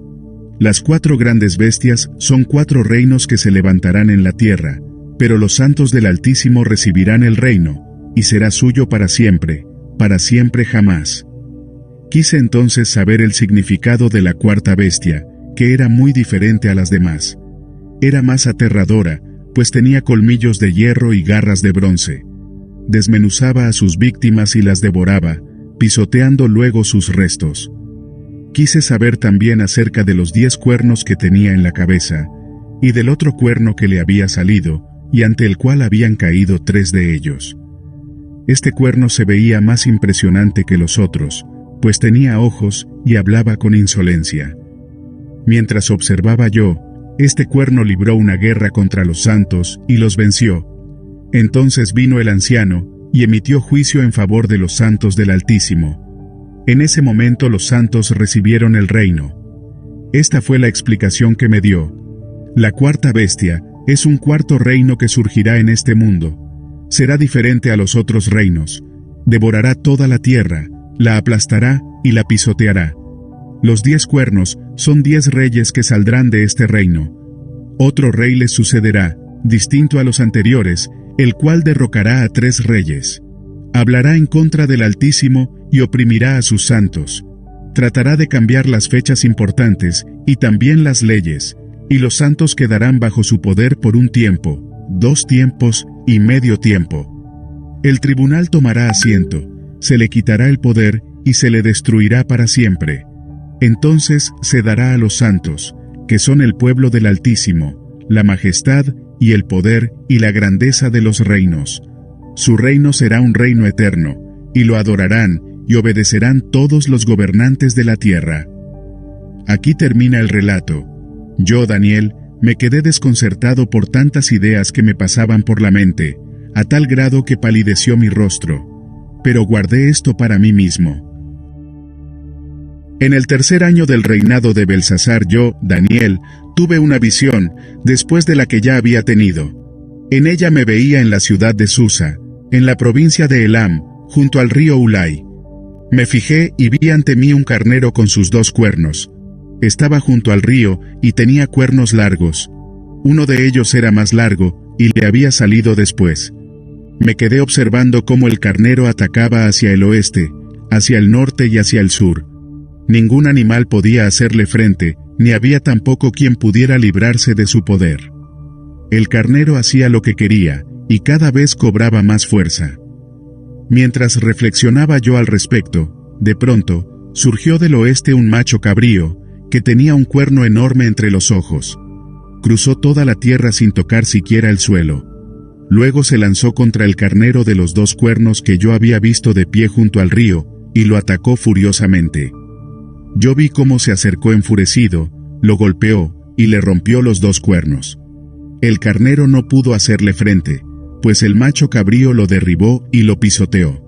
Las 4 grandes bestias son 4 reinos que se levantarán en la tierra, pero los santos del Altísimo recibirán el reino, y será suyo para siempre jamás. Quise entonces saber el significado de la 4ª bestia, que era muy diferente a las demás. Era más aterradora, pues tenía colmillos de hierro y garras de bronce. Desmenuzaba a sus víctimas y las devoraba, pisoteando luego sus restos. Quise saber también acerca de los 10 cuernos que tenía en la cabeza, y del otro cuerno que le había salido, y ante el cual habían caído 3 de ellos. Este cuerno se veía más impresionante que los otros, pues tenía ojos y hablaba con insolencia. Mientras observaba yo, este cuerno libró una guerra contra los santos y los venció. Entonces vino el anciano y emitió juicio en favor de los santos del Altísimo. En ese momento los santos recibieron el reino. Esta fue la explicación que me dio. La cuarta bestia es un cuarto reino que surgirá en este mundo. Será diferente a los otros reinos. Devorará toda la tierra, la aplastará y la pisoteará. Los 10 cuernos son 10 reyes que saldrán de este reino. Otro rey les sucederá, distinto a los anteriores, el cual derrocará a 3 reyes. Hablará en contra del Altísimo y oprimirá a sus santos. Tratará de cambiar las fechas importantes y también las leyes, y los santos quedarán bajo su poder por un tiempo, 2 tiempos y medio tiempo. El tribunal tomará asiento, se le quitará el poder y se le destruirá para siempre. Entonces se dará a los santos, que son el pueblo del Altísimo, la majestad y el poder y la grandeza de los reinos. Su reino será un reino eterno, y lo adorarán y obedecerán todos los gobernantes de la tierra. Aquí termina el relato. Yo, Daniel, me quedé desconcertado por tantas ideas que me pasaban por la mente, a tal grado que palideció mi rostro. Pero guardé esto para mí mismo. En el 3er año del reinado de Belsasar yo, Daniel, tuve una visión, después de la que ya había tenido. En ella me veía en la ciudad de Susa, en la provincia de Elam, junto al río Ulai. Me fijé y vi ante mí un carnero con sus 2 cuernos. Estaba junto al río y tenía cuernos largos. Uno de ellos era más largo y le había salido después. Me quedé observando cómo el carnero atacaba hacia el oeste, hacia el norte y hacia el sur. Ningún animal podía hacerle frente, ni había tampoco quien pudiera librarse de su poder. El carnero hacía lo que quería, y cada vez cobraba más fuerza. Mientras reflexionaba yo al respecto, de pronto, surgió del oeste un macho cabrío, que tenía un cuerno enorme entre los ojos. Cruzó toda la tierra sin tocar siquiera el suelo. Luego se lanzó contra el carnero de los 2 cuernos que yo había visto de pie junto al río, y lo atacó furiosamente. Yo vi cómo se acercó enfurecido, lo golpeó, y le rompió los 2 cuernos. El carnero no pudo hacerle frente, pues el macho cabrío lo derribó y lo pisoteó.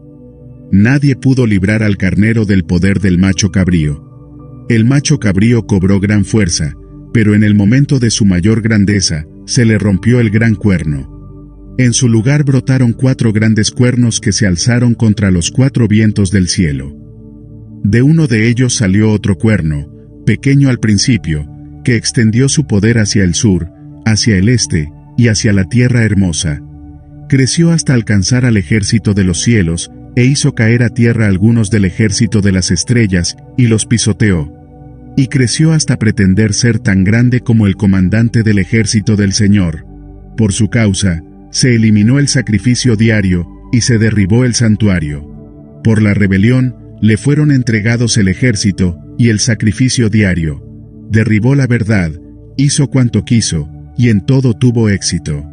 Nadie pudo librar al carnero del poder del macho cabrío. El macho cabrío cobró gran fuerza, pero en el momento de su mayor grandeza, se le rompió el gran cuerno. En su lugar brotaron 4 grandes cuernos que se alzaron contra los 4 vientos del cielo. De uno de ellos salió otro cuerno, pequeño al principio, que extendió su poder hacia el sur, hacia el este, y hacia la tierra hermosa. Creció hasta alcanzar al ejército de los cielos, e hizo caer a tierra algunos del ejército de las estrellas, y los pisoteó. Y creció hasta pretender ser tan grande como el comandante del ejército del Señor. Por su causa, se eliminó el sacrificio diario, y se derribó el santuario. Por la rebelión, le fueron entregados el ejército y el sacrificio diario. Derribó la verdad, hizo cuanto quiso, y en todo tuvo éxito.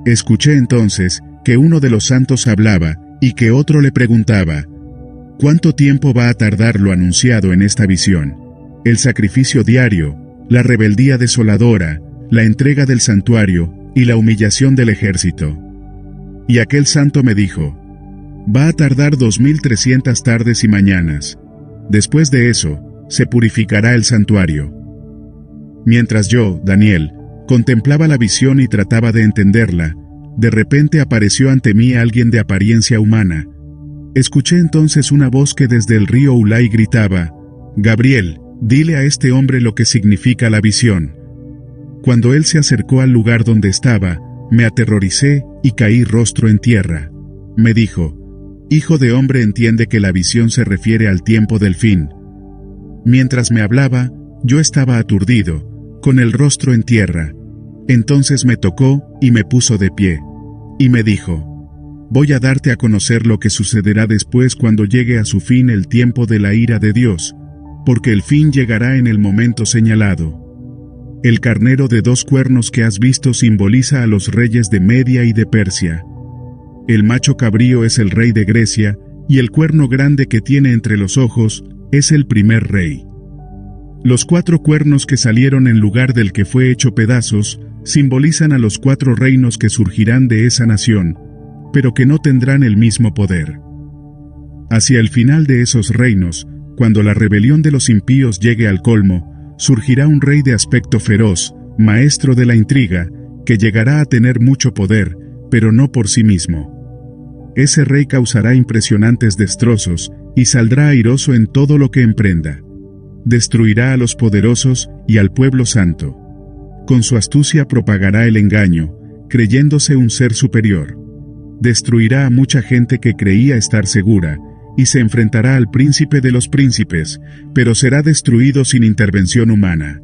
Escuché entonces que uno de los santos hablaba, y que otro le preguntaba: ¿cuánto tiempo va a tardar lo anunciado en esta visión? El sacrificio diario, la rebeldía desoladora, la entrega del santuario y la humillación del ejército. Y aquel santo me dijo: va a tardar 2300 tardes y mañanas. Después de eso, se purificará el santuario. Mientras yo, Daniel, contemplaba la visión y trataba de entenderla, de repente apareció ante mí alguien de apariencia humana. Escuché entonces una voz que desde el río Ulai gritaba: Gabriel, dile a este hombre lo que significa la visión. Cuando él se acercó al lugar donde estaba, me aterroricé y caí rostro en tierra. Me dijo: Hijo de hombre, entiende que la visión se refiere al tiempo del fin. Mientras me hablaba, Yo estaba aturdido, con el rostro en tierra. Entonces me tocó, y me puso de pie. Y me dijo: voy a darte a conocer lo que sucederá después cuando llegue a su fin el tiempo de la ira de Dios, porque el fin llegará en el momento señalado. El carnero de 2 cuernos que has visto simboliza a los reyes de Media y de Persia. El macho cabrío es el rey de Grecia, y el cuerno grande que tiene entre los ojos es el primer rey. Los 4 cuernos que salieron en lugar del que fue hecho pedazos simbolizan a los 4 reinos que surgirán de esa nación, pero que no tendrán el mismo poder. Hacia el final de esos reinos, cuando la rebelión de los impíos llegue al colmo, surgirá un rey de aspecto feroz, maestro de la intriga, que llegará a tener mucho poder, pero no por sí mismo. Ese rey causará impresionantes destrozos, y saldrá airoso en todo lo que emprenda. Destruirá a los poderosos y al pueblo santo. Con su astucia propagará el engaño, creyéndose un ser superior. Destruirá a mucha gente que creía estar segura, y se enfrentará al príncipe de los príncipes, pero será destruido sin intervención humana.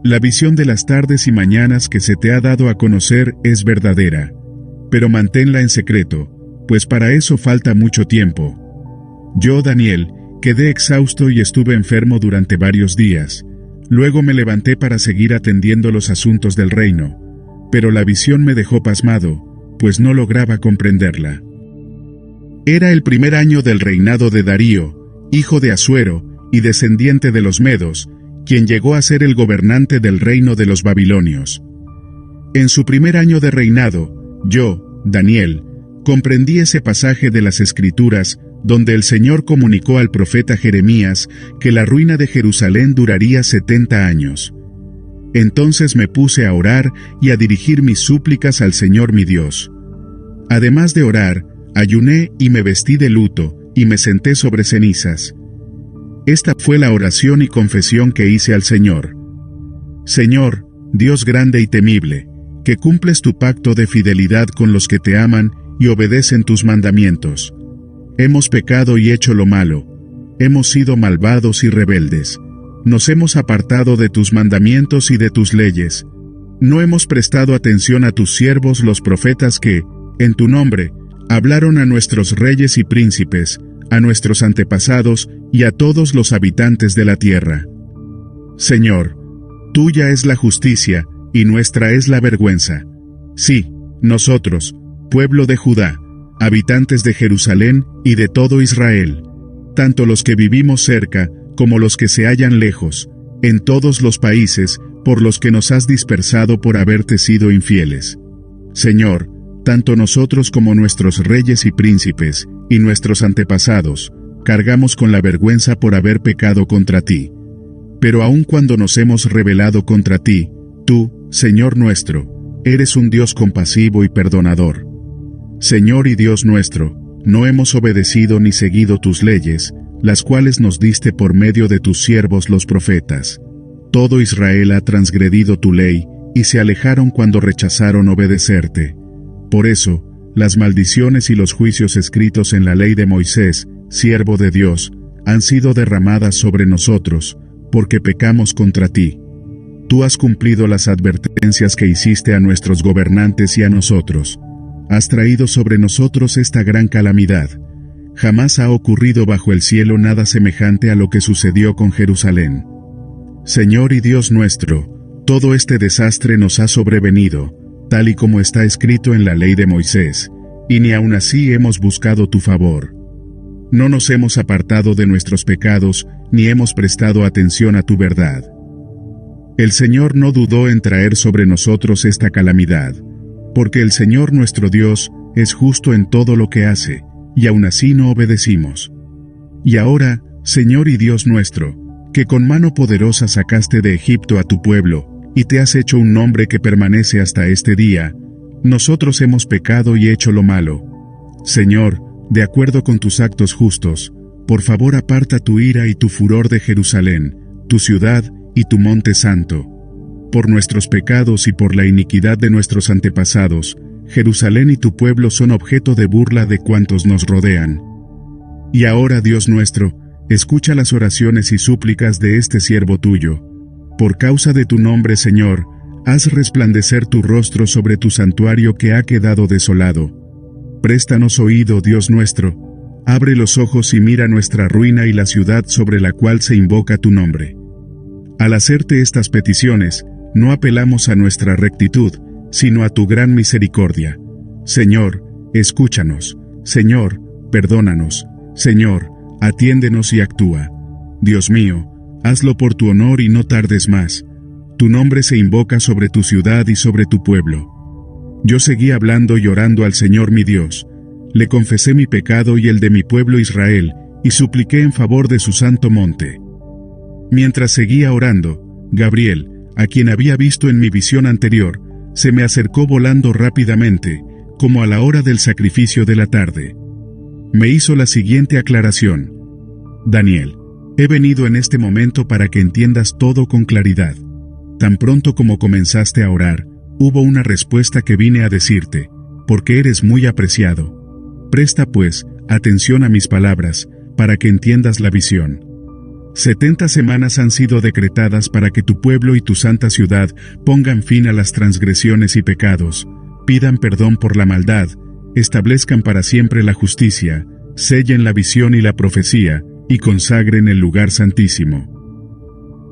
La visión de las tardes y mañanas que se te ha dado a conocer es verdadera, pero manténla en secreto, pues para eso falta mucho tiempo. Yo, Daniel, quedé exhausto y estuve enfermo durante varios días. Luego me levanté para seguir atendiendo los asuntos del reino, pero la visión me dejó pasmado, pues no lograba comprenderla. Era el primer año del reinado de Darío, hijo de Asuero, y descendiente de los Medos, quien llegó a ser el gobernante del reino de los babilonios. En su primer año de reinado, yo, Daniel, comprendí ese pasaje de las Escrituras donde el Señor comunicó al profeta Jeremías que la ruina de Jerusalén duraría 70 años. Entonces me puse a orar y a dirigir mis súplicas al Señor mi Dios. Además de orar, ayuné y me vestí de luto, y me senté sobre cenizas. Esta fue la oración y confesión que hice al Señor. Señor, Dios grande y temible, que cumples tu pacto de fidelidad con los que te aman y obedecen tus mandamientos. Hemos pecado y hecho lo malo, hemos sido malvados y rebeldes. Nos hemos apartado de tus mandamientos y de tus leyes. No hemos prestado atención a tus siervos los profetas que, en tu nombre, hablaron a nuestros reyes y príncipes, a nuestros antepasados y a todos los habitantes de la tierra. Señor, tuya es la justicia, y nuestra es la vergüenza. Sí, nosotros, pueblo de Judá, habitantes de Jerusalén y de todo Israel, tanto los que vivimos cerca como los que se hallan lejos, en todos los países por los que nos has dispersado por haberte sido infieles. Señor, tanto nosotros como nuestros reyes y príncipes, y nuestros antepasados, cargamos con la vergüenza por haber pecado contra ti. Pero aun cuando nos hemos rebelado contra ti, tú, Señor nuestro, eres un Dios compasivo y perdonador. Señor y Dios nuestro, no hemos obedecido ni seguido tus leyes, las cuales nos diste por medio de tus siervos los profetas. Todo Israel ha transgredido tu ley, y se alejaron cuando rechazaron obedecerte. Por eso, las maldiciones y los juicios escritos en la ley de Moisés, siervo de Dios, han sido derramadas sobre nosotros, porque pecamos contra ti. Tú has cumplido las advertencias que hiciste a nuestros gobernantes y a nosotros. Has traído sobre nosotros esta gran calamidad. Jamás ha ocurrido bajo el cielo nada semejante a lo que sucedió con Jerusalén. Señor y Dios nuestro, todo este desastre nos ha sobrevenido, tal y como está escrito en la ley de Moisés, y ni aun así hemos buscado tu favor. No nos hemos apartado de nuestros pecados, ni hemos prestado atención a tu verdad. El Señor no dudó en traer sobre nosotros esta calamidad, porque el Señor nuestro Dios es justo en todo lo que hace, y aun así no obedecimos. Y ahora, Señor y Dios nuestro, que con mano poderosa sacaste de Egipto a tu pueblo, y te has hecho un nombre que permanece hasta este día, nosotros hemos pecado y hecho lo malo. Señor, de acuerdo con tus actos justos, por favor aparta tu ira y tu furor de Jerusalén, tu ciudad y tu monte santo. Por nuestros pecados y por la iniquidad de nuestros antepasados, Jerusalén y tu pueblo son objeto de burla de cuantos nos rodean. Y ahora, Dios nuestro, escucha las oraciones y súplicas de este siervo tuyo, Por causa de tu nombre, Señor, haz resplandecer tu rostro sobre tu santuario que ha quedado desolado. Préstanos oído, Dios nuestro, abre los ojos y mira nuestra ruina y la ciudad sobre la cual se invoca tu nombre. Al hacerte estas peticiones, no apelamos a nuestra rectitud, sino a tu gran misericordia. Señor, escúchanos. Señor, perdónanos. Señor, atiéndenos y actúa. Dios mío, hazlo por tu honor y no tardes más. Tu nombre se invoca sobre tu ciudad y sobre tu pueblo. Yo seguí hablando y orando al Señor mi Dios. Le confesé mi pecado y el de mi pueblo Israel, y supliqué en favor de su santo monte. Mientras seguía orando, Gabriel, a quien había visto en mi visión anterior, se me acercó volando rápidamente, como a la hora del sacrificio de la tarde. Me hizo la siguiente aclaración: Daniel, he venido en este momento para que entiendas todo con claridad. Tan pronto como comenzaste a orar, hubo una respuesta que vine a decirte, porque eres muy apreciado. Presta pues atención a mis palabras, para que entiendas la visión. 70 semanas han sido decretadas para que tu pueblo y tu santa ciudad pongan fin a las transgresiones y pecados, pidan perdón por la maldad, establezcan para siempre la justicia, sellen la visión y la profecía, y consagren el lugar santísimo.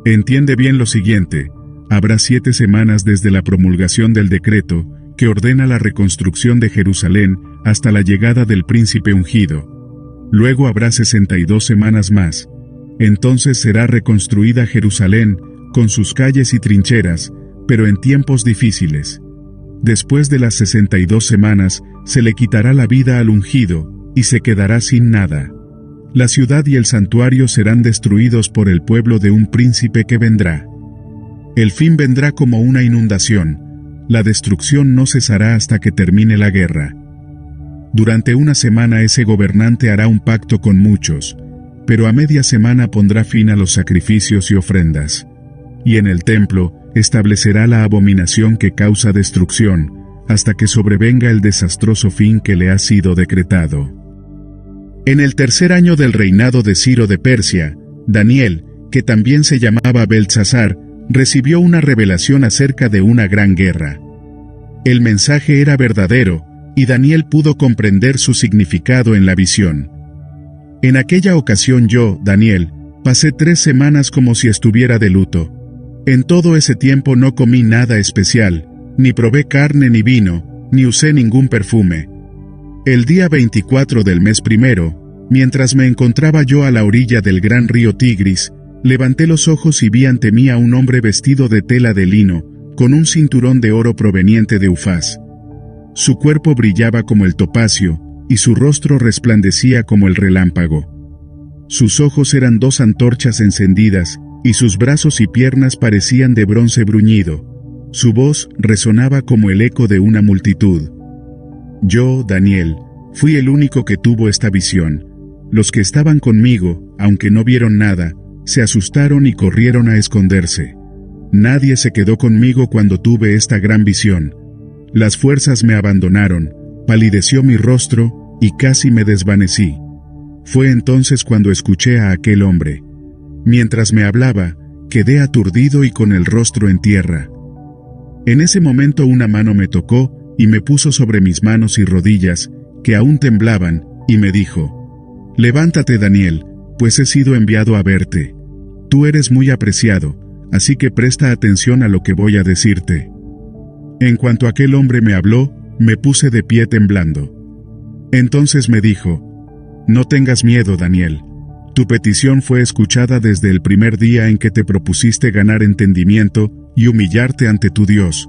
Entiende bien lo siguiente: habrá 7 semanas desde la promulgación del decreto, que ordena la reconstrucción de Jerusalén, hasta la llegada del príncipe ungido. Luego habrá 62 semanas más. Entonces será reconstruida Jerusalén, con sus calles y trincheras, pero en tiempos difíciles. Después de las 62 semanas, se le quitará la vida al ungido, y se quedará sin nada. La ciudad y el santuario serán destruidos por el pueblo de un príncipe que vendrá. El fin vendrá como una inundación. La destrucción no cesará hasta que termine la guerra. Durante una semana ese gobernante hará un pacto con muchos, pero a media semana pondrá fin a los sacrificios y ofrendas. Y en el templo establecerá la abominación que causa destrucción, hasta que sobrevenga el desastroso fin que le ha sido decretado. En el 3er año del reinado de Ciro de Persia, Daniel, que también se llamaba Beltsasar, recibió una revelación acerca de una gran guerra. El mensaje era verdadero, y Daniel pudo comprender su significado en la visión. En aquella ocasión yo, Daniel, pasé 3 semanas como si estuviera de luto. En todo ese tiempo no comí nada especial, ni probé carne ni vino, ni usé ningún perfume. El día 24 del mes primero, mientras me encontraba yo a la orilla del gran río Tigris, levanté los ojos y vi ante mí a un hombre vestido de tela de lino, con un cinturón de oro proveniente de Ufaz. Su cuerpo brillaba como el topacio, y su rostro resplandecía como el relámpago. Sus ojos eran 2 antorchas encendidas, y sus brazos y piernas parecían de bronce bruñido. Su voz resonaba como el eco de una multitud. Yo, Daniel, fui el único que tuvo esta visión. Los que estaban conmigo, aunque no vieron nada, se asustaron y corrieron a esconderse. Nadie se quedó conmigo cuando tuve esta gran visión. Las fuerzas me abandonaron, palideció mi rostro, y casi me desvanecí. Fue entonces cuando escuché a aquel hombre. Mientras me hablaba, quedé aturdido y con el rostro en tierra. En ese momento una mano me tocó, y me puso sobre mis manos y rodillas, que aún temblaban, y me dijo: «Levántate, Daniel, pues he sido enviado a verte. Tú eres muy apreciado, así que presta atención a lo que voy a decirte». En cuanto aquel hombre me habló, me puse de pie temblando. Entonces me dijo: «No tengas miedo, Daniel. Tu petición fue escuchada desde el primer día en que te propusiste ganar entendimiento y humillarte ante tu Dios.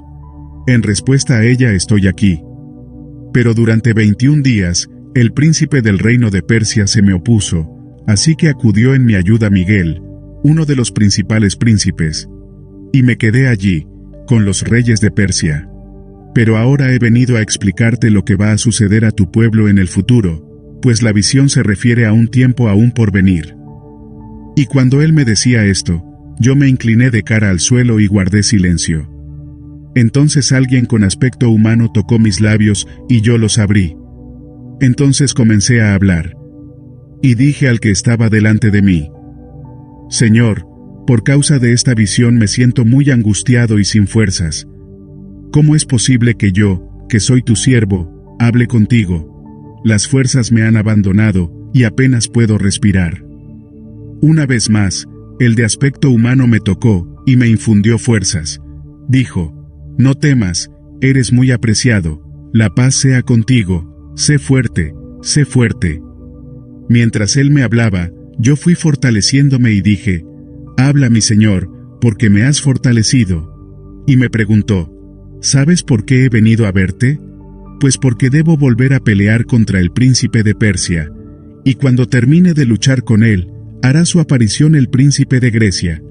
En respuesta a ella estoy aquí. Pero durante 21 días, el príncipe del reino de Persia se me opuso, así que acudió en mi ayuda Miguel, uno de los principales príncipes, y me quedé allí, con los reyes de Persia. Pero ahora he venido a explicarte lo que va a suceder a tu pueblo en el futuro, pues la visión se refiere a un tiempo aún por venir». Y cuando él me decía esto, yo me incliné de cara al suelo y guardé silencio. Entonces alguien con aspecto humano tocó mis labios y yo los abrí. Entonces comencé a hablar. Y dije al que estaba delante de mí: «Señor, Por causa de esta visión me siento muy angustiado y sin fuerzas. ¿Cómo es posible que yo, que soy tu siervo, hable contigo? Las fuerzas me han abandonado, y apenas puedo respirar. Una vez más, el de aspecto humano me tocó, y me infundió fuerzas. Dijo: no temas, eres muy apreciado, la paz sea contigo, sé fuerte, sé fuerte. Mientras él me hablaba, yo fui fortaleciéndome y dije: habla, mi Señor, porque me has fortalecido. Y me preguntó: ¿sabes por qué he venido a verte? Pues porque debo volver a pelear contra el príncipe de Persia, y cuando termine de luchar con él, hará su aparición el príncipe de Grecia.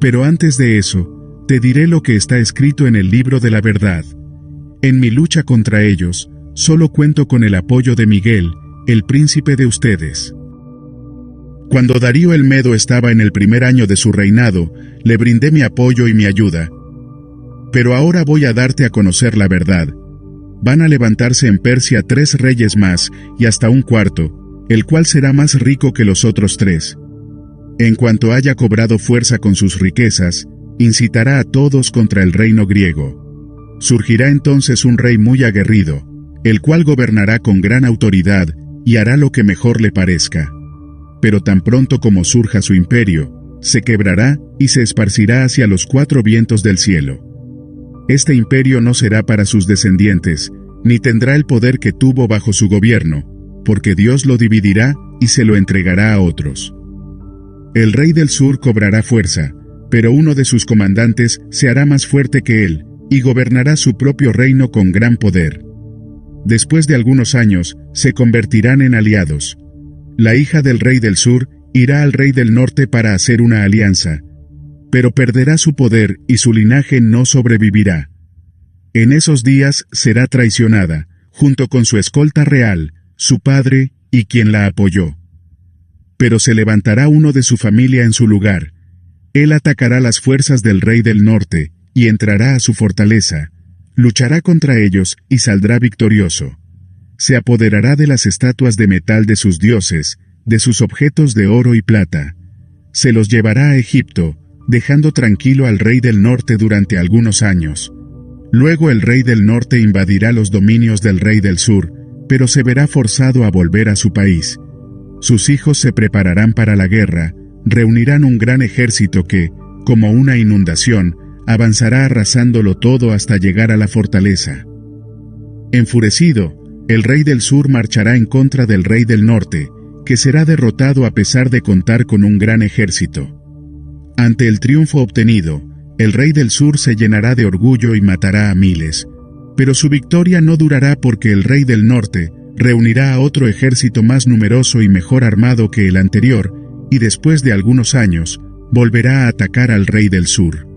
Pero antes de eso, te diré lo que está escrito en el libro de la verdad. En mi lucha contra ellos, solo cuento con el apoyo de Miguel, el príncipe de ustedes. Cuando Darío el Medo estaba en el primer año de su reinado, le brindé mi apoyo y mi ayuda. Pero ahora voy a darte a conocer la verdad. Van a levantarse en Persia 3 reyes más, y hasta un cuarto, el cual será más rico que los otros 3. En cuanto haya cobrado fuerza con sus riquezas, incitará a todos contra el reino griego. Surgirá entonces un rey muy aguerrido, el cual gobernará con gran autoridad, y hará lo que mejor le parezca. Pero tan pronto como surja su imperio, se quebrará y se esparcirá hacia los 4 vientos del cielo. Este imperio no será para sus descendientes, ni tendrá el poder que tuvo bajo su gobierno, porque Dios lo dividirá y se lo entregará a otros. El rey del sur cobrará fuerza, pero uno de sus comandantes se hará más fuerte que él, y gobernará su propio reino con gran poder. Después de algunos años, se convertirán en aliados. La hija del rey del sur irá al rey del norte para hacer una alianza, pero perderá su poder y su linaje no sobrevivirá. En esos días será traicionada, junto con su escolta real, su padre y quien la apoyó. Pero se levantará uno de su familia en su lugar. Él atacará las fuerzas del rey del norte, y entrará a su fortaleza. Luchará contra ellos y saldrá victorioso. Se apoderará de las estatuas de metal de sus dioses, de sus objetos de oro y plata. Se los llevará a Egipto, dejando tranquilo al rey del norte durante algunos años. Luego el rey del norte invadirá los dominios del rey del sur, pero se verá forzado a volver a su país. Sus hijos se prepararán para la guerra, reunirán un gran ejército que, como una inundación, avanzará arrasándolo todo hasta llegar a la fortaleza. Enfurecido, el rey del sur marchará en contra del rey del norte, que será derrotado a pesar de contar con un gran ejército. Ante el triunfo obtenido, el rey del sur se llenará de orgullo y matará a miles, pero su victoria no durará porque el rey del norte reunirá a otro ejército más numeroso y mejor armado que el anterior, y después de algunos años, volverá a atacar al rey del sur.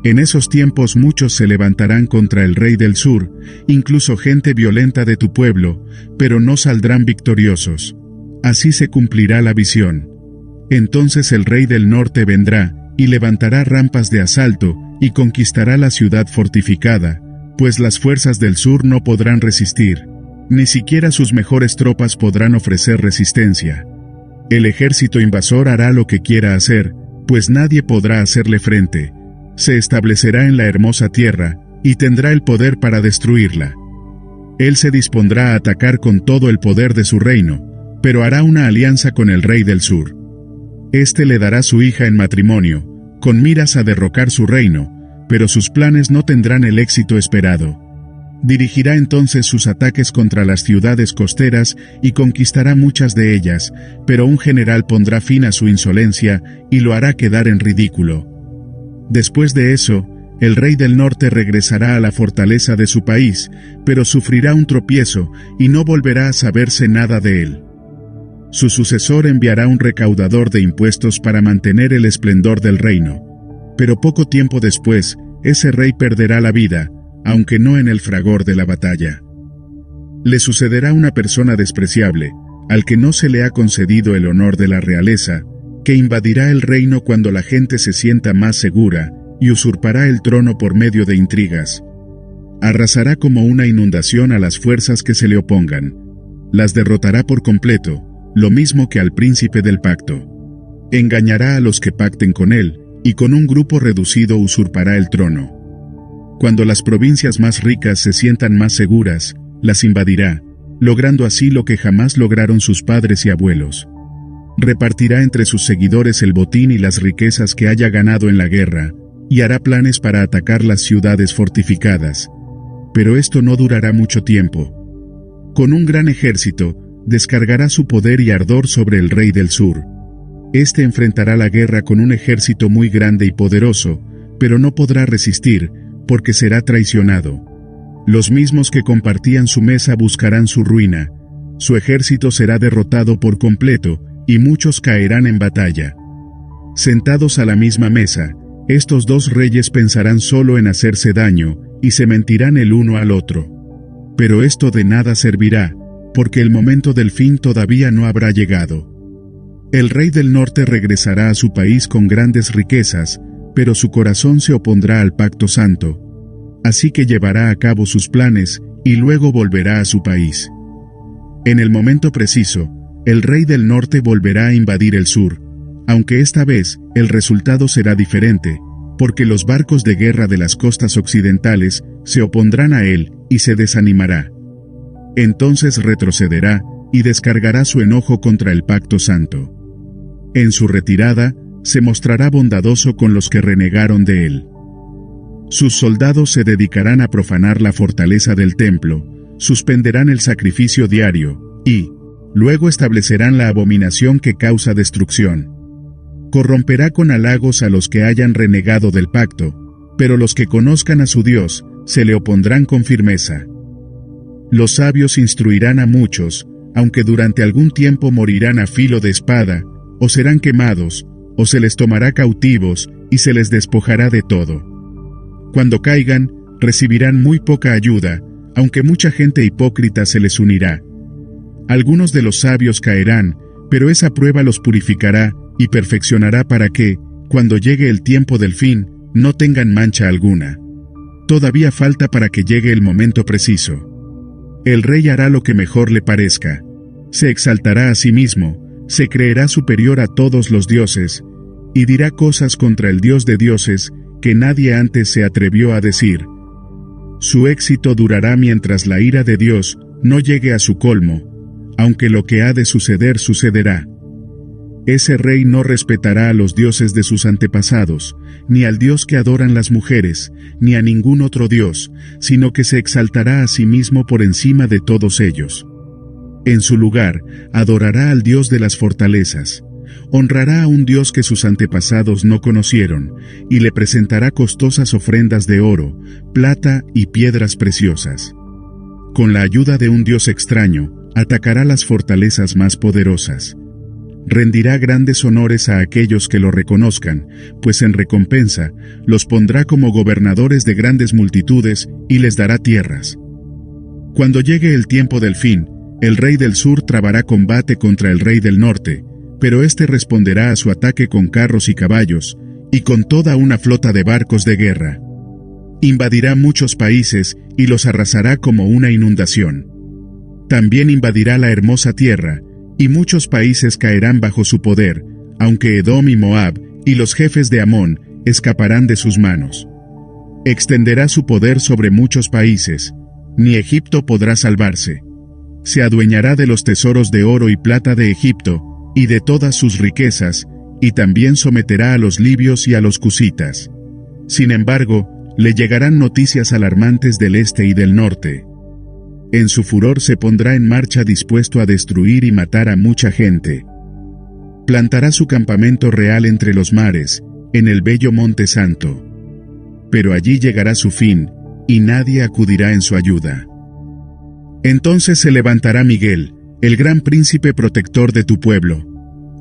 En esos tiempos muchos se levantarán contra el rey del sur, incluso gente violenta de tu pueblo, pero no saldrán victoriosos. Así se cumplirá la visión. Entonces el rey del norte vendrá, y levantará rampas de asalto, y conquistará la ciudad fortificada, pues las fuerzas del sur no podrán resistir, ni siquiera sus mejores tropas podrán ofrecer resistencia. El ejército invasor hará lo que quiera hacer, pues nadie podrá hacerle frente. Se establecerá en la hermosa tierra, y tendrá el poder para destruirla. Él se dispondrá a atacar con todo el poder de su reino, pero hará una alianza con el rey del sur. Este le dará su hija en matrimonio, con miras a derrocar su reino, pero sus planes no tendrán el éxito esperado. Dirigirá entonces sus ataques contra las ciudades costeras y conquistará muchas de ellas, pero un general pondrá fin a su insolencia y lo hará quedar en ridículo. Después de eso, el rey del norte regresará a la fortaleza de su país, pero sufrirá un tropiezo y no volverá a saberse nada de él. Su sucesor enviará un recaudador de impuestos para mantener el esplendor del reino, pero poco tiempo después, ese rey perderá la vida, aunque no en el fragor de la batalla. Le sucederá una persona despreciable, al que no se le ha concedido el honor de la realeza, que invadirá el reino cuando la gente se sienta más segura, y usurpará el trono por medio de intrigas. Arrasará como una inundación a las fuerzas que se le opongan. Las derrotará por completo, lo mismo que al príncipe del pacto. Engañará a los que pacten con él, y con un grupo reducido usurpará el trono. Cuando las provincias más ricas se sientan más seguras, las invadirá, logrando así lo que jamás lograron sus padres y abuelos. Repartirá entre sus seguidores el botín y las riquezas que haya ganado en la guerra, y hará planes para atacar las ciudades fortificadas. Pero esto no durará mucho tiempo. Con un gran ejército, descargará su poder y ardor sobre el rey del sur. Este enfrentará la guerra con un ejército muy grande y poderoso, pero no podrá resistir, porque será traicionado. Los mismos que compartían su mesa buscarán su ruina. Su ejército será derrotado por completo, y muchos caerán en batalla. Sentados a la misma mesa, estos dos reyes pensarán solo en hacerse daño, y se mentirán el uno al otro. Pero esto de nada servirá, porque el momento del fin todavía no habrá llegado. El rey del norte regresará a su país con grandes riquezas, pero su corazón se opondrá al pacto santo. Así que llevará a cabo sus planes, y luego volverá a su país. En el momento preciso, el rey del norte volverá a invadir el sur, aunque esta vez el resultado será diferente, porque los barcos de guerra de las costas occidentales se opondrán a él y se desanimará. Entonces retrocederá y descargará su enojo contra el pacto santo. En su retirada, se mostrará bondadoso con los que renegaron de él. Sus soldados se dedicarán a profanar la fortaleza del templo, suspenderán el sacrificio diario, y luego establecerán la abominación que causa destrucción. Corromperá con halagos a los que hayan renegado del pacto, pero los que conozcan a su Dios, se le opondrán con firmeza. Los sabios instruirán a muchos, aunque durante algún tiempo morirán a filo de espada, o serán quemados, o se les tomará cautivos, y se les despojará de todo. Cuando caigan, recibirán muy poca ayuda, aunque mucha gente hipócrita se les unirá. Algunos de los sabios caerán, pero esa prueba los purificará, y perfeccionará para que, cuando llegue el tiempo del fin, no tengan mancha alguna. Todavía falta para que llegue el momento preciso. El rey hará lo que mejor le parezca. Se exaltará a sí mismo, se creerá superior a todos los dioses, y dirá cosas contra el Dios de dioses que nadie antes se atrevió a decir. Su éxito durará mientras la ira de Dios no llegue a su colmo, aunque lo que ha de suceder sucederá. Ese rey no respetará a los dioses de sus antepasados, ni al Dios que adoran las mujeres, ni a ningún otro Dios, sino que se exaltará a sí mismo por encima de todos ellos. En su lugar, adorará al Dios de las fortalezas, honrará a un Dios que sus antepasados no conocieron, y le presentará costosas ofrendas de oro, plata y piedras preciosas. Con la ayuda de un Dios extraño, atacará las fortalezas más poderosas. Rendirá grandes honores a aquellos que lo reconozcan, pues en recompensa, los pondrá como gobernadores de grandes multitudes y les dará tierras. Cuando llegue el tiempo del fin, el rey del sur trabará combate contra el rey del norte, pero éste responderá a su ataque con carros y caballos, y con toda una flota de barcos de guerra. Invadirá muchos países y los arrasará como una inundación. También invadirá la hermosa tierra, y muchos países caerán bajo su poder, aunque Edom y Moab, y los jefes de Amón, escaparán de sus manos. Extenderá su poder sobre muchos países, ni Egipto podrá salvarse. Se adueñará de los tesoros de oro y plata de Egipto, y de todas sus riquezas, y también someterá a los libios y a los cusitas. Sin embargo, le llegarán noticias alarmantes del este y del norte. En su furor se pondrá en marcha dispuesto a destruir y matar a mucha gente. Plantará su campamento real entre los mares, en el bello Monte Santo. Pero allí llegará su fin, y nadie acudirá en su ayuda. Entonces se levantará Miguel, el gran príncipe protector de tu pueblo.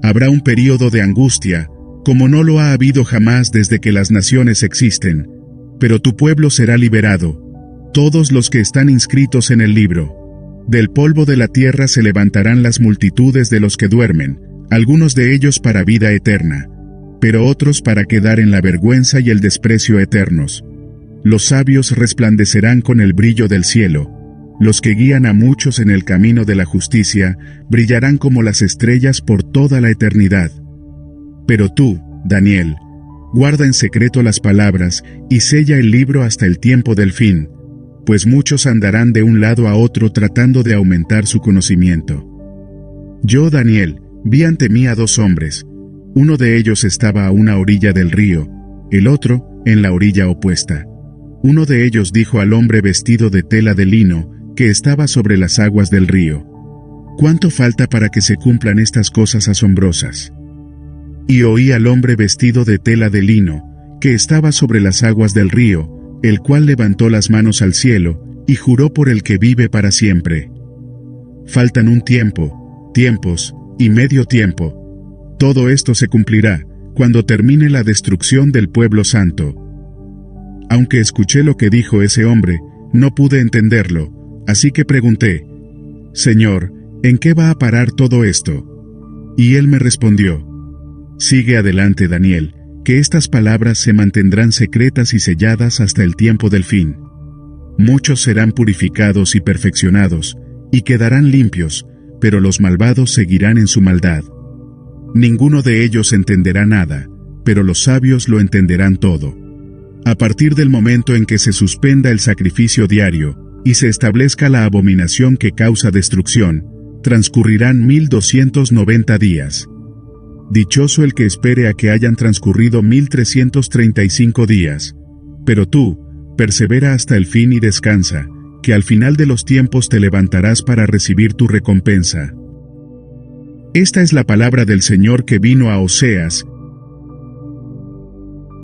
Habrá un período de angustia, como no lo ha habido jamás desde que las naciones existen, pero tu pueblo será liberado, todos los que están inscritos en el libro. Del polvo de la tierra se levantarán las multitudes de los que duermen, algunos de ellos para vida eterna, pero otros para quedar en la vergüenza y el desprecio eternos. Los sabios resplandecerán con el brillo del cielo, los que guían a muchos en el camino de la justicia brillarán como las estrellas por toda la eternidad. Pero tú, Daniel, guarda en secreto las palabras y sella el libro hasta el tiempo del fin, pues muchos andarán de un lado a otro tratando de aumentar su conocimiento. Yo, Daniel, vi ante mí a 2 hombres. Uno de ellos estaba a una orilla del río, el otro en la orilla opuesta. Uno de ellos dijo al hombre vestido de tela de lino, que estaba sobre las aguas del río: ¿Cuánto falta para que se cumplan estas cosas asombrosas? Y oí al hombre vestido de tela de lino, que estaba sobre las aguas del río, el cual levantó las manos al cielo, y juró por el que vive para siempre: Faltan un tiempo, tiempos, y medio tiempo. Todo esto se cumplirá, cuando termine la destrucción del pueblo santo. Aunque escuché lo que dijo ese hombre, no pude entenderlo, así que pregunté: Señor, ¿en qué va a parar todo esto? Y él me respondió: Sigue adelante, Daniel, que estas palabras se mantendrán secretas y selladas hasta el tiempo del fin. Muchos serán purificados y perfeccionados, y quedarán limpios, pero los malvados seguirán en su maldad. Ninguno de ellos entenderá nada, pero los sabios lo entenderán todo. A partir del momento en que se suspenda el sacrificio diario, y se establezca la abominación que causa destrucción, transcurrirán 1290 días. Dichoso el que espere a que hayan transcurrido 1335 días. Pero tú, persevera hasta el fin y descansa, que al final de los tiempos te levantarás para recibir tu recompensa. Esta es la palabra del Señor que vino a Oseas,